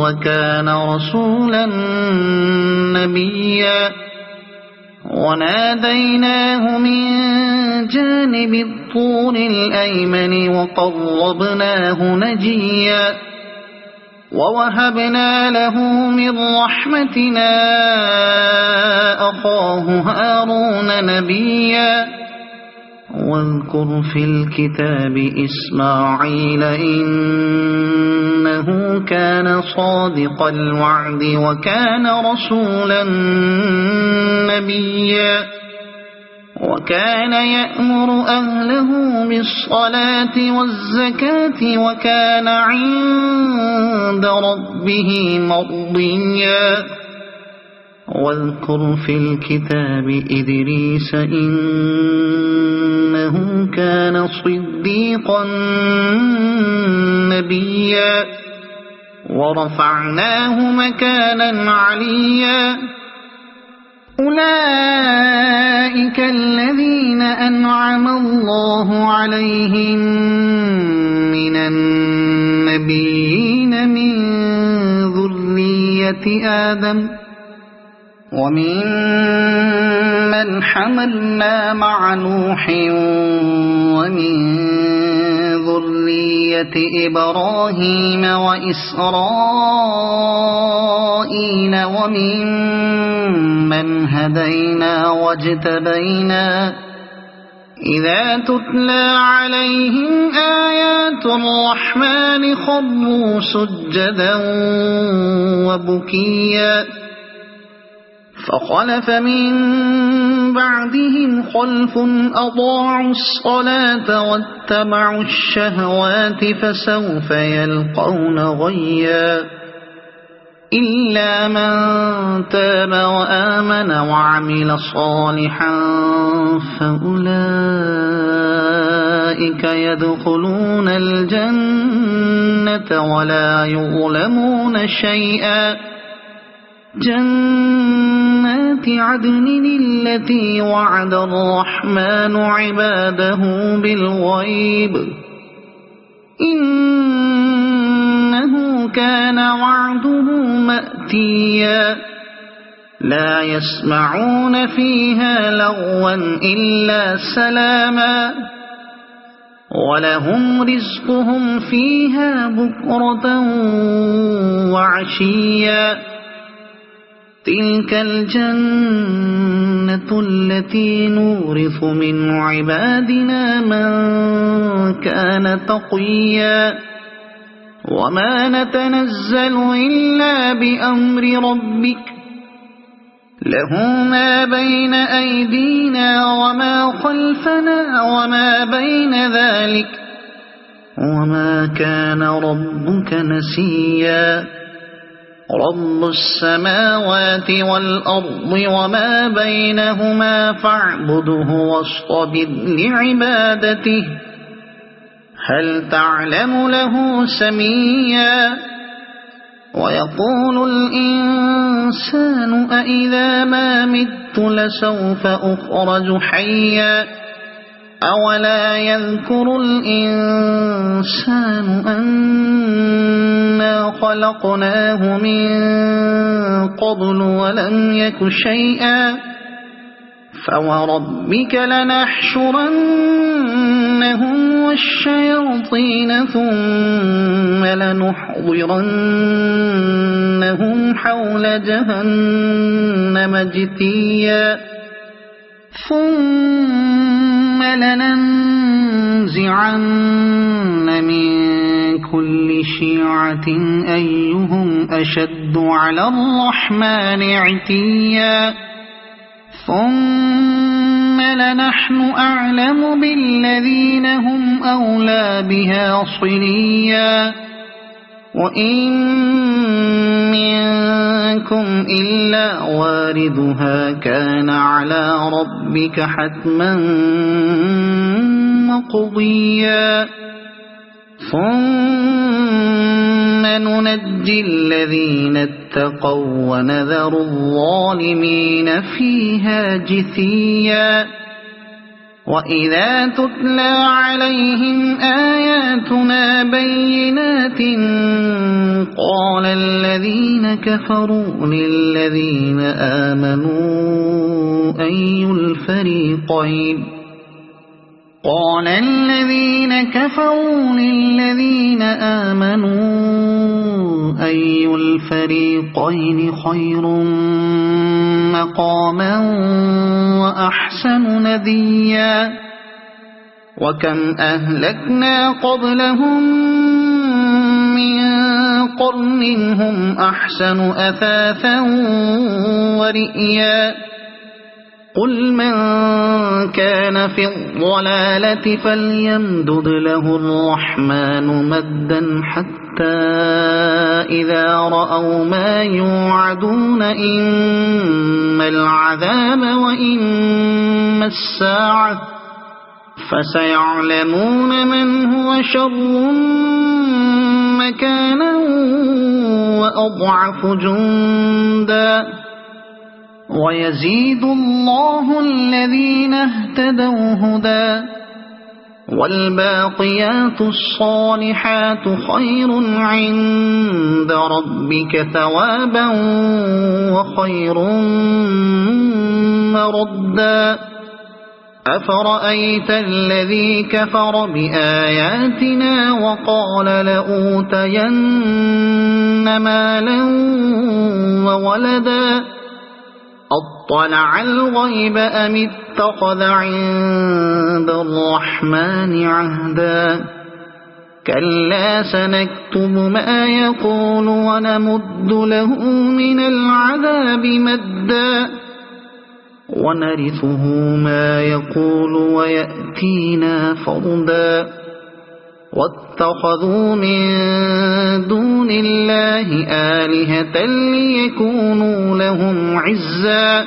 وكان رسولا نبيا وناديناه من جانب الطور الأيمن وقربناه نجيا ووهبنا له من رحمتنا أخاه هارون نبيا واذكر في الكتاب إسماعيل إنه كان صادق الوعد وكان رسولا نبيا وكان يأمر أهله بالصلاة والزكاة وكان عند ربه مرضيا واذكر في الكتاب إدريس إنه كان صديقا نبيا ورفعناه مكانا عليا أولئك الذين أنعم الله عليهم من النبيين من ذرية آدم ومن من حملنا مع نوح ومن ذرية إبراهيم وإسرائيل ومن من هدينا واجتبينا إذا تتلى عليهم آيات الرحمن خروا سجدا وبكيا فخلف من بعدهم خلف أضاعوا الصلاة واتبعوا الشهوات فسوف يلقون غيا إلا من تاب وآمن وعمل صالحا فأولئك يدخلون الجنة ولا يظلمون شيئا جنات عدن التي وعد الرحمن عباده بالغيب إنه كان وعده مأتيا لا يسمعون فيها لغوا إلا سلاما ولهم رزقهم فيها بكرة وعشيا تلك الجنة التي نورث من عبادنا من كان تقيا وما نتنزل إلا بأمر ربك له ما بين أيدينا وما خلفنا وما بين ذلك وما كان ربك نسيا رب السماوات والأرض وما بينهما فاعبده واصطبر لعبادته هل تعلم له سميا ويقول الإنسان أإذا ما مت لسوف أخرج حيا أولا يذكر الإنسان أنا خلقناه من قبل ولم يك شيئا فوربك لنحشرنهم والشياطين ثم لنحضرنهم حول جهنم جثيا ثم لننزعن من كل شيعة أيهم أشد على الرحمن عتيا ثم لنحن أعلم بالذين هم أولى بها صليا وإن منكم إلا واردها كان على ربك حتما مقضيا ثم ننجي الذين اتقوا ونذر الظالمين فيها جثيا وإذا تتلى عليهم آياتنا بينات قال الذين كفروا للذين آمنوا أي الفريقين خير مقاما وأحسن نديا وكم أهلكنا قبلهم من قرن هم أحسن أثاثا ورئيا قل من كان في الضلالة فليمدد له الرحمن مدا حتى إذا رأوا ما يوعدون إما العذاب وإما الساعة فسيعلمون من هو شر مكانا وأضعف جندا ويزيد الله الذين اهتدوا هدى والباقيات الصالحات خير عند ربك ثوابا وخير مردا أفرأيت الذي كفر بآياتنا وقال لأوتين مالا وولدا أطلع الغيب أم اتخذ عند الرحمن عهدا كلا سنكتب ما يقول ونمد له من العذاب مدا ونرثه ما يقول ويأتينا فردا واتخذوا من دون الله آلهة ليكونوا لهم عزا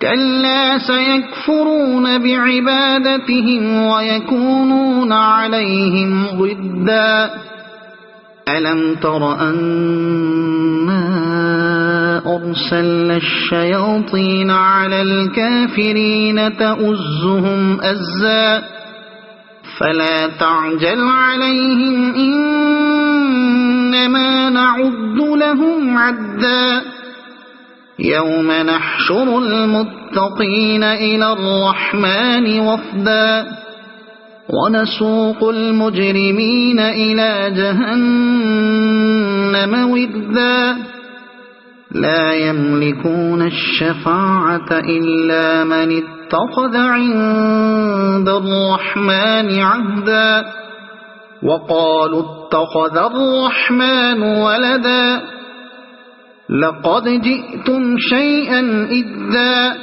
كلا سيكفرون بعبادتهم ويكونون عليهم ضدا ألم تر أنا أرسلنا الشياطين على الكافرين تؤزهم أزا فلا تعجل عليهم إنما نعد لهم عدا يوم نحشر المتقين إلى الرحمن وفدا ونسوق المجرمين إلى جهنم وردا لا يملكون الشفاعة إلا من اتخذ عند الرحمن عهدا وقالوا اتخذ الرحمن ولدا لقد جئتم شيئا إدا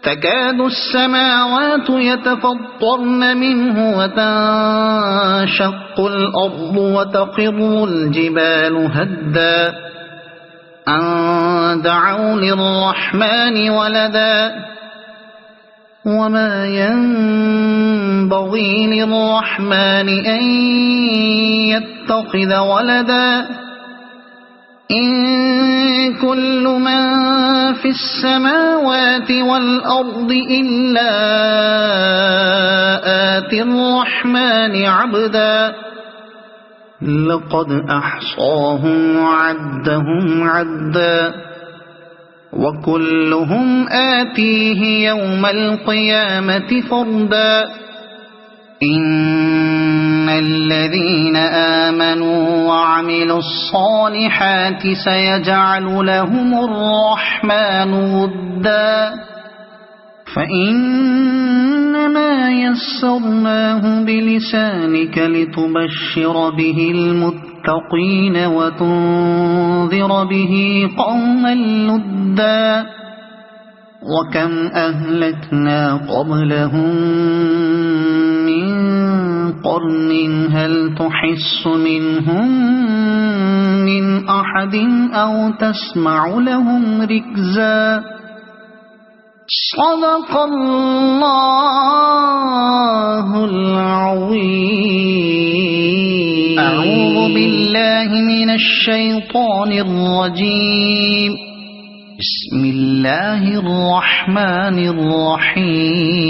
تكاد السماوات يتفطرن منه وتنشق الأرض وتخر الجبال هدا أن دعوا للرحمن ولدا وما ينبغي للرحمن أن يتخذ ولدا إن كل من في السماوات والأرض إلا آتي الرحمن عبدا لقد أحصاهم وعدهم عدا وكلهم آتيه يوم القيامة فردا إن الذين آمنوا وعملوا الصالحات سيجعل لهم الرحمن ودا فإنما يسرناه بلسانك لتبشر به المتقين وتنذر به قوما لدا وكم أهلكنا قبلهم من قرن هل تحس منهم من أحد أو تسمع لهم ركزا صدق الله العظيم. أعوذ بالله من الشيطان الرجيم. بسم الله الله الرحمن الرحيم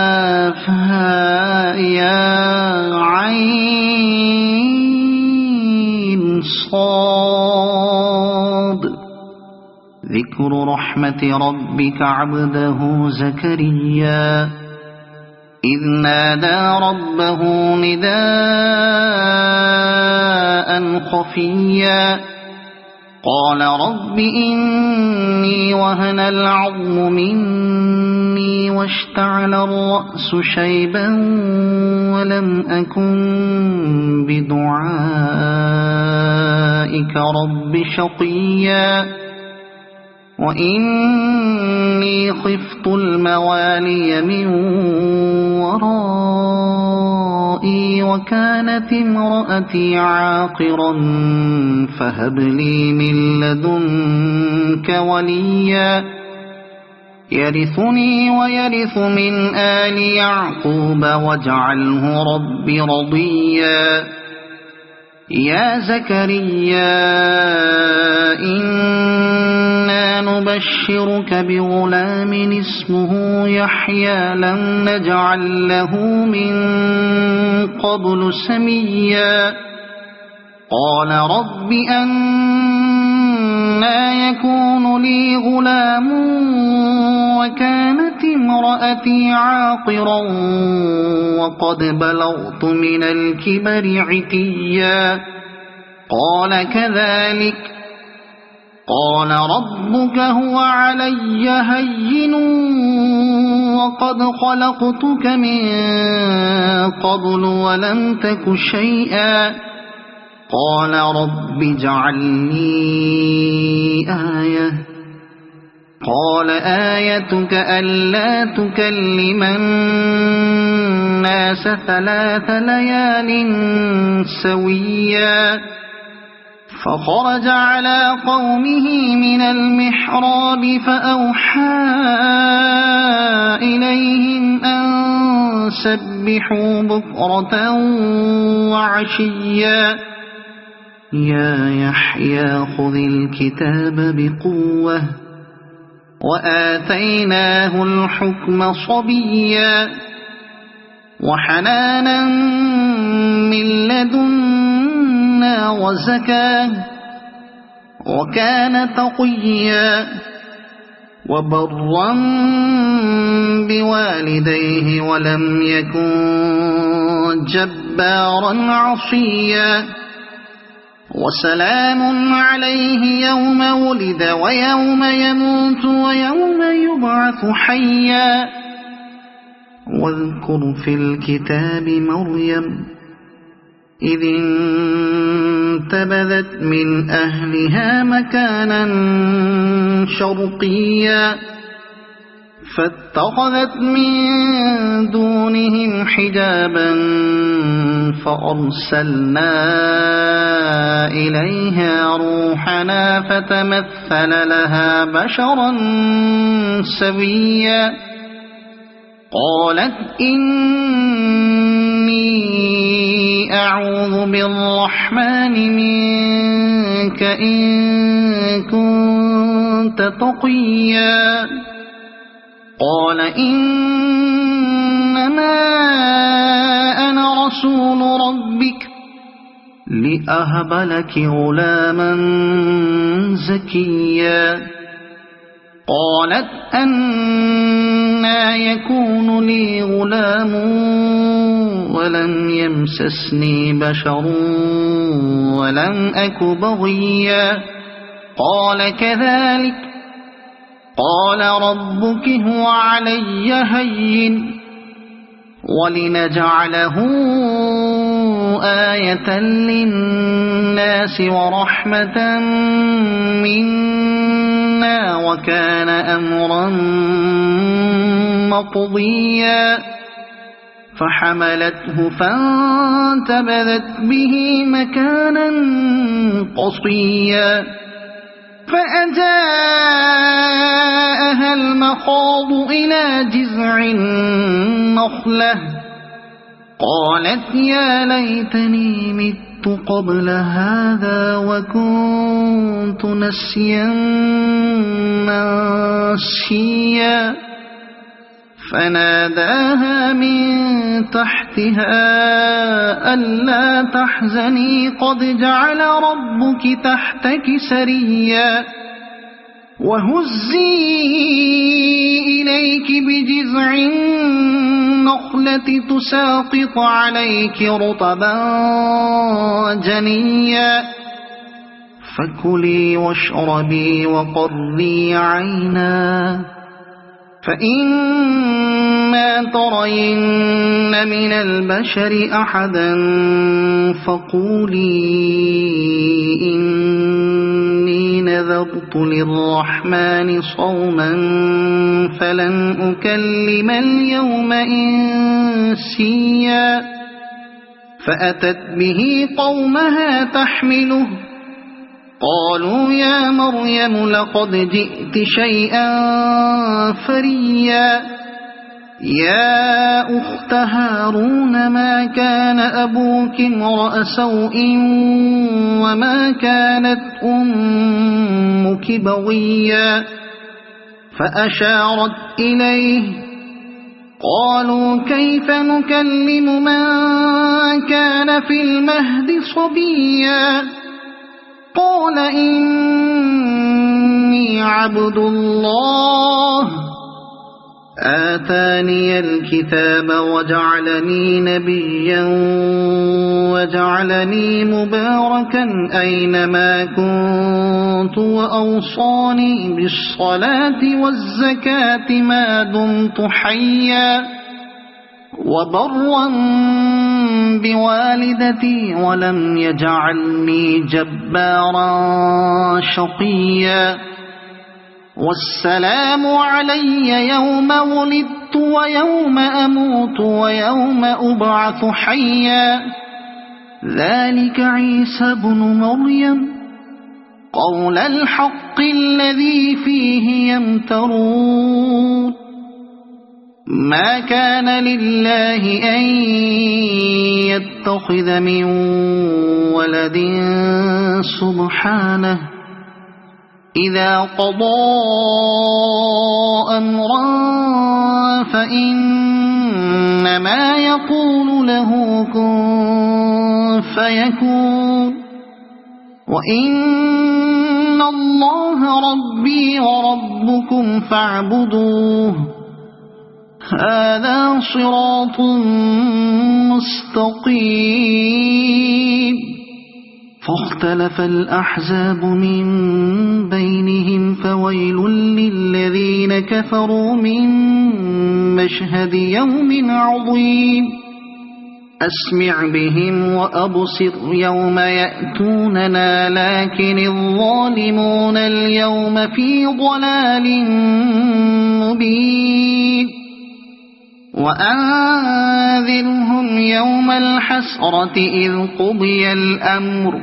كافها يا عين صاد ذكر رحمة ربك عبده زكريا إذ نادى ربه نداء خفيا قال رب إني وهن العظم مني واشتعل الرأس شيبا ولم أكن بدعائك رب شقيا وإني خفت الموالي من ورائي وكانت امرأتي عاقرا فهب لي من لدنك وليا يرثني ويرث من آل يعقوب واجعله رب رضيا يا زكريا إنا نبشرك بغلام اسمه يحيى لم نجعل له من قبل سميا قال رب أنى يكون لي غلام وكانت امرأتي عاقرا وقد بلغت من الكبر عتيا قال كذلك قال ربك هو علي هين وقد خلقتك من قبل ولم تك شيئا قال رب اجعلني آية قال آيتك ألا تكلم الناس 3 ليال سويا فخرج على قومه من المحراب فأوحى إليهم أن سبحوا بكرة وعشيا يا يحيى خذ الكتاب بقوة وآتيناه الحكم صبيا وحنانا من لدنا وزكاة وكان تقيا وبرا بوالديه ولم يكن جبارا عصيا وسلام عليه يوم ولد ويوم يموت ويوم يبعث حيا واذكر في الكتاب مريم إذ انتبذت من أهلها مكانا شرقيا فاتخذت من دونهم حجابا فأرسلنا إليها روحنا فتمثل لها بشرا سويا قالت إني أعوذ بالرحمن منك إن كنت تقيا قال إنما أنا رسول ربك لأهب لك غلاما زكيا قالت أنى يكون لي غلام ولم يمسسني بشر ولم أك بغيا قال كذلك قال ربك هو علي هين ولنجعله آية للناس ورحمة منا وكان أمرا مقضيا فحملته فانتبذت به مكانا قصيا فأجاءها المخاض إلى جذع النخلة قالت يا ليتني مت مِتُّ قَبْلَ هَذَا وَكُنتُ نَسْيًا مَّنسِيًّا فَنَادَاهَا مِن تَحْتِهَا أَلَّا تَحْزَنِي قَدْ جَعَلَ رَبُّكِ تَحْتَكِ سَرِيًّا وَهُزِّي إِلَيْكِ بِجِذْعِ النَّخْلَةِ تُسَاقِطْ عَلَيْكِ رُطَبًا جَنِيًّا فَكُلِي وَاشْرَبِي وَقَرِّي عَيْنًا فَإِمَّا تَرَيِنَّ مِنَ الْبَشَرِ أَحَدًا فَقُولِي إِنِّي نَذَرْتُ لِلرَّحْمَنِ صَوْمًا فَلَنْ أُكَلِّمَ الْيَوْمَ إِنسِيًّا فَأَتَتْ بِهِ قَوْمَهَا تَحْمِلُهُ قالوا يا مريم لقد جئت شيئا فريا يا أخت هارون ما كان أبوك امرأ سوء وما كانت أمك بغيا فأشارت إليه قالوا كيف نكلم من كان في المهد صبيا قال إني عبد الله آتاني الكتاب وجعلني نبيا وجعلني مباركا أينما كنت وأوصاني بالصلاة والزكاة ما دمت حيا وبرا بوالدتي ولم يجعلني جبارا شقيا والسلام علي يوم ولدت ويوم أموت ويوم أبعث حيا ذلك عيسى بن مريم قول الحق الذي فيه يمترون ما كان لله أن يتخذ من ولد سبحانه إذا قضى أمرا فإنما يقول له كن فيكون وإن الله ربي وربكم فاعبدوه هذا صراط مستقيم فاختلف الأحزاب من بينهم فويل للذين كفروا من مشهد يوم عظيم أسمع بهم وأبصر يوم يأتوننا لكن الظالمون اليوم في ضلال مبين وأنذرهم يوم الحسرة إذ قضي الأمر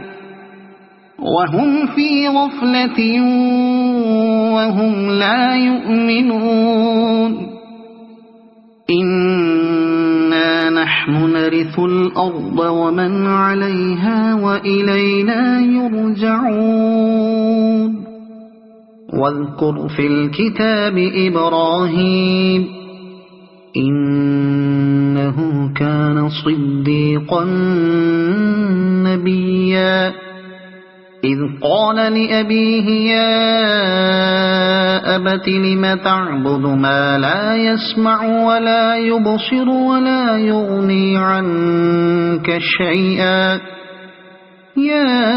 وهم في غفلة وهم لا يؤمنون إنا نحن نرث الأرض ومن عليها وإلينا يرجعون واذكر في الكتاب إبراهيم إنه كان صديقا نبيا إذ قال لأبيه يا أبت لم تعبد ما لا يسمع ولا يبصر ولا يغني عنك شيئا يا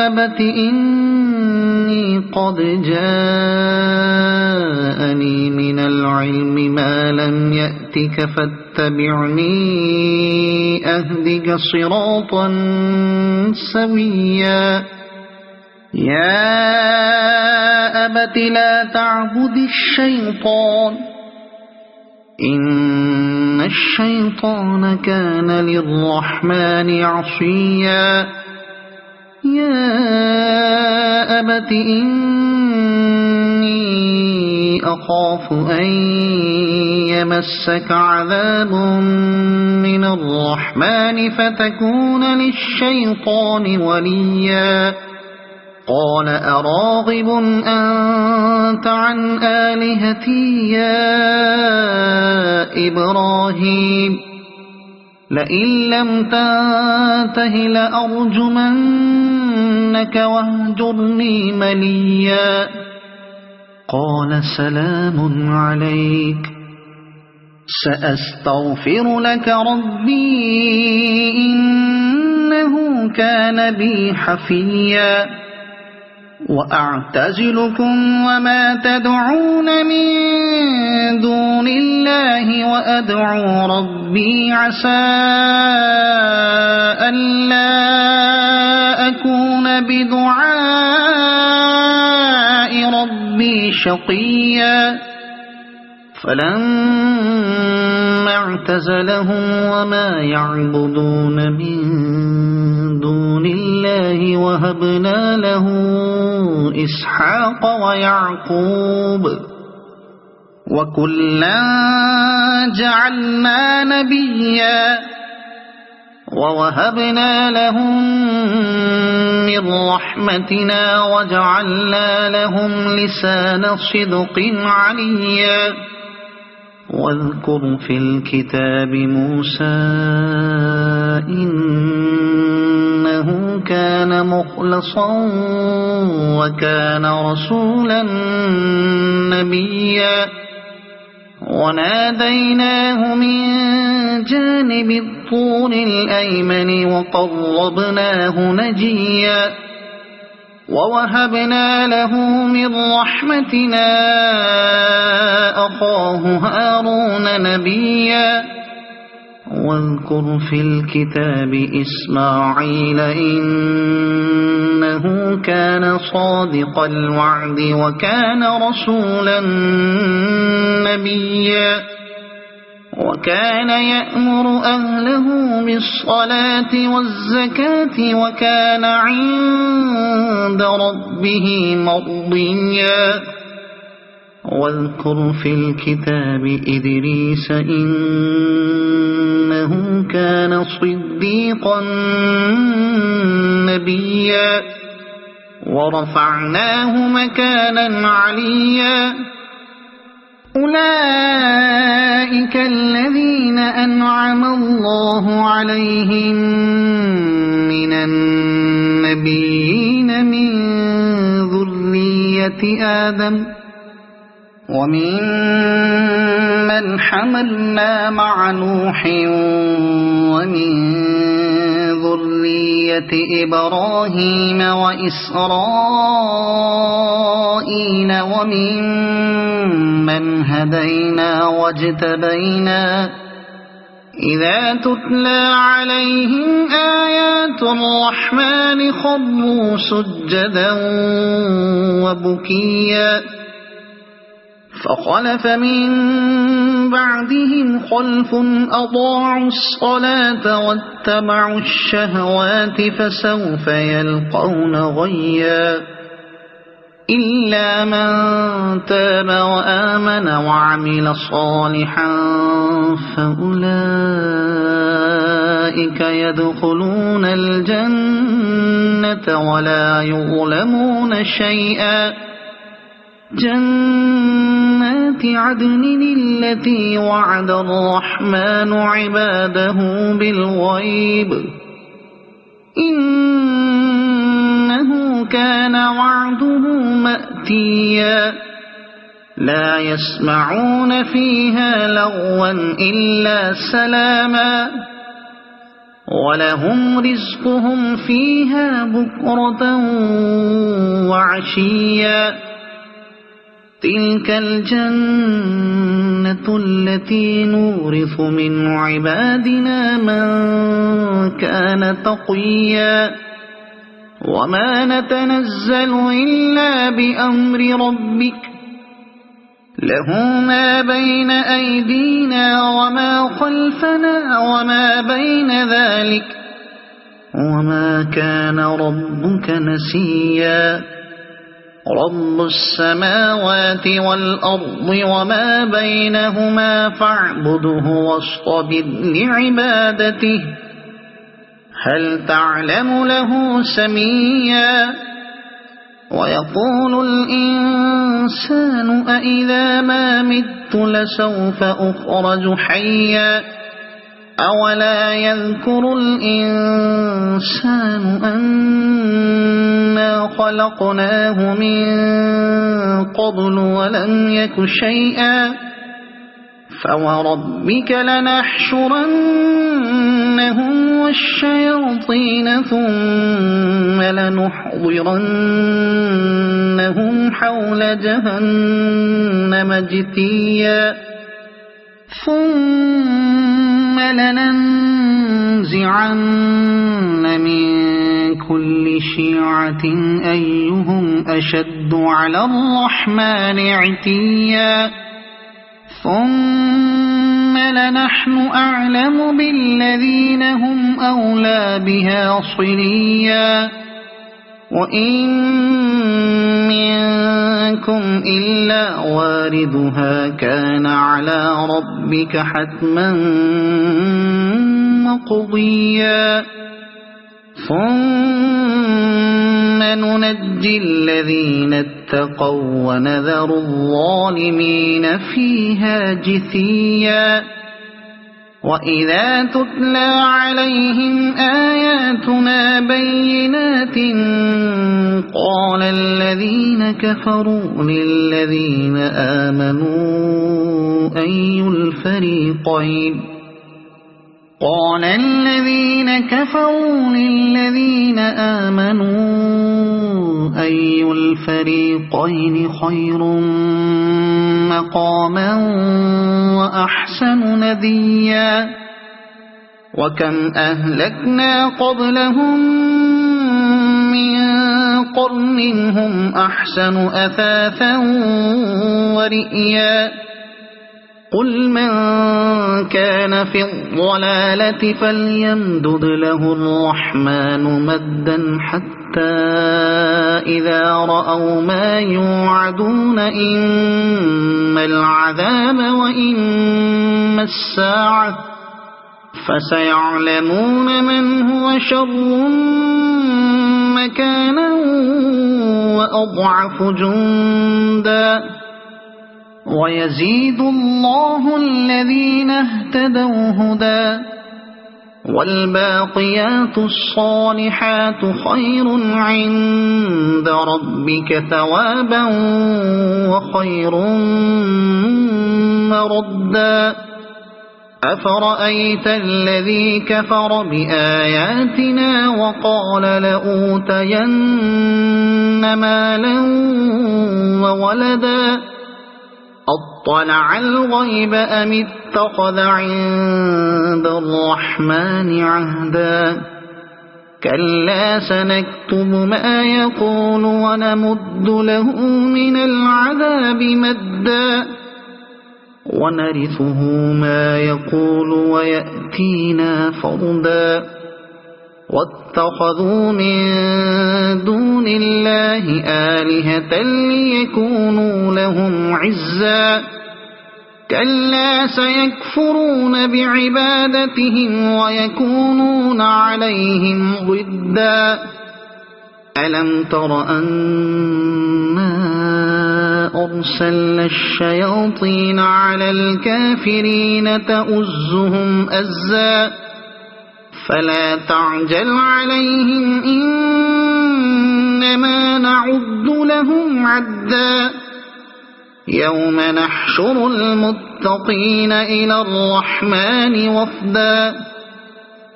أبت إني قد جاءني من العلم ما لم يأتك فاتبعني أهدك صراطا سويا يا أبت لا تعبد الشيطان إن الشيطان كان للرحمن عصيا يا أبت إني أخاف أن يمسك عذاب من الرحمن فتكون للشيطان وليا قال أراغب أنت عن آلهتي يا إبراهيم لئن لم تنته لأرجمنك واهجرني مليا قال سلام عليك سأستغفر لك ربي إنه كان بي حفيا وأعتزلكم وما تدعون من دون الله وأدعو ربي عسى ألا أكون بدعاء ربي شقيا فلما اعتزلهم وما يعبدون من دون الله وهبنا له إسحاق ويعقوب وكلا جعلنا نبيا ووهبنا لهم من رحمتنا وجعلنا لهم لسان صدق عليا واذكر في الكتاب موسى إنه كان مخلصا وكان رسولا نبيا وناديناه من جانب الطور الأيمن وقربناه نجيا ووهبنا له من رحمتنا أخاه هارون نبيا واذكر في الكتاب إسماعيل إنه كان صادق الوعد وكان رسولا نبيا وكان يأمر أهله بالصلاة والزكاة وكان عند ربه مرضيا واذكر في الكتاب إدريس إنه كان صديقا نبيا ورفعناه مكانا عليا أولئك الذين أنعم الله عليهم من النبيين من ذرية آدم ومن من حملنا مع نوح ومن ذرية إبراهيم وإسرائيل ومن من هدينا واجتبينا إذا تتلى عليهم آيات الرحمن خروا سجدا وبكيا فخلف من بعدهم خلف أضاعوا الصلاة واتبعوا الشهوات فسوف يلقون غيا إلا من تاب وآمن وعمل صالحا فأولئك يدخلون الجنة ولا يظلمون شيئا جنات عدن التي وعد الرحمن عباده بالغيب إنه كان وعده مأتيا لا يسمعون فيها لغوا إلا سلاما ولهم رزقهم فيها بكرة وعشيا تلك الجنة التي نورث من عبادنا من كان تقيا وما نتنزل إلا بأمر ربك له ما بين أيدينا وما خلفنا وما بين ذلك وما كان ربك نسيا رب السماوات والأرض وما بينهما فاعبده واصطبر لعبادته هل تعلم له سميا ويقول الإنسان أإذا ما مت لسوف أخرج حيا أولا يذكر الإنسان أنا خلقناه من قبل ولم يك شيئا فوربك لنحشرنهم والشياطين ثم لنحضرنهم حول جهنم جثيا ثم لننزعن من كل شيعة أيهم أشد على الرحمن عتيا ثم لنحن أعلم بالذين هم أولى بها صليا وإن منكم إلا واردها كان على ربك حتما مقضيا ثم ننجي الذين اتقوا ونذر الظالمين فيها جثيا وإذا تتلى عليهم آياتنا بينات قال الذين كفروا للذين آمنوا أي الفريقين خير مقاما وأحسن نديا وكم أهلكنا قبلهم من قرن هم أحسن أثاثا ورئيا قل من كان في الضلالة فليمدد له الرحمن مدا حتى إذا رأوا ما يوعدون إما العذاب وإما الساعة فسيعلمون من هو شر مكانا وأضعف جندا ويزيد الله الذين اهتدوا هدى والباقيات الصالحات خير عند ربك ثوابا وخير مردا أفرأيت الذي كفر بآياتنا وقال لأوتين مالا وولدا أطلع الغيب أم اتخذ عند الرحمن عهدا كلا سنكتب ما يقول ونمد له من العذاب مدا ونرثه ما يقول ويأتينا فردا واتخذوا من دون الله آلهة ليكونوا لهم عزا كلا سيكفرون بعبادتهم ويكونون عليهم ضدا ألم تر أنا أرسلنا الشياطين على الكافرين تؤزهم أزا فلا تعجل عليهم إنما نعد لهم عدا يوم نحشر المتقين إلى الرحمن وفدا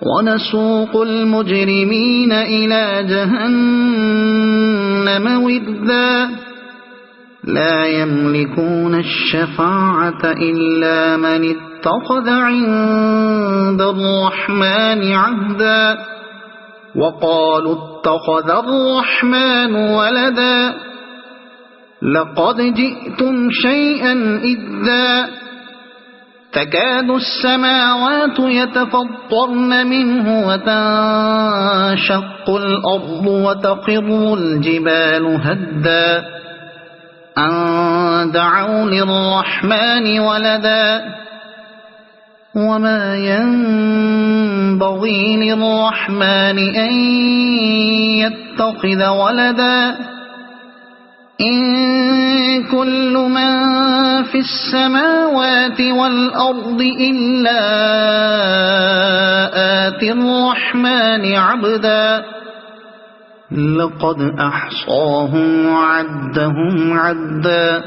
ونسوق المجرمين إلى جهنم وردا لا يملكون الشفاعة إلا من اتخذ عند الرحمن عهدا وقالوا اتخذ الرحمن ولدا لقد جئتم شيئا إدا تكاد السماوات يتفطرن منه وتنشق الأرض وتخر الجبال هدا أن دعوا للرحمن ولدا وما ينبغي للرحمن أن يتخذ ولدا إن كل من في السماوات والأرض إلا آتي الرحمن عبدا لقد أحصاهم وعدهم عدا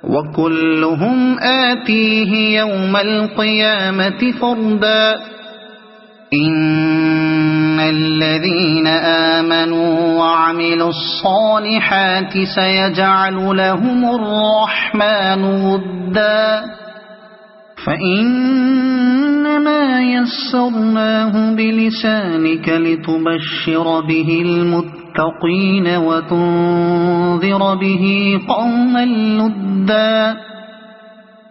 وكلهم آتيه يوم القيامة فردا إن الذين آمنوا وعملوا الصالحات سيجعل لهم الرحمن ودا فإنما يسرناه بلسانك لتبشر به المتقين وتنذر به قوما لدا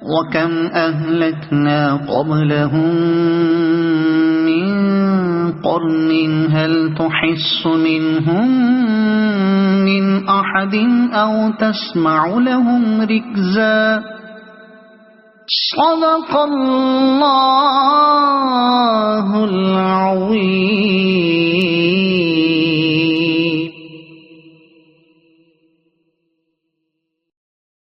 وكم أهلكنا قبلهم من قرن هل تحس منهم من أحد أو تسمع لهم ركزا صدق الله العظيم.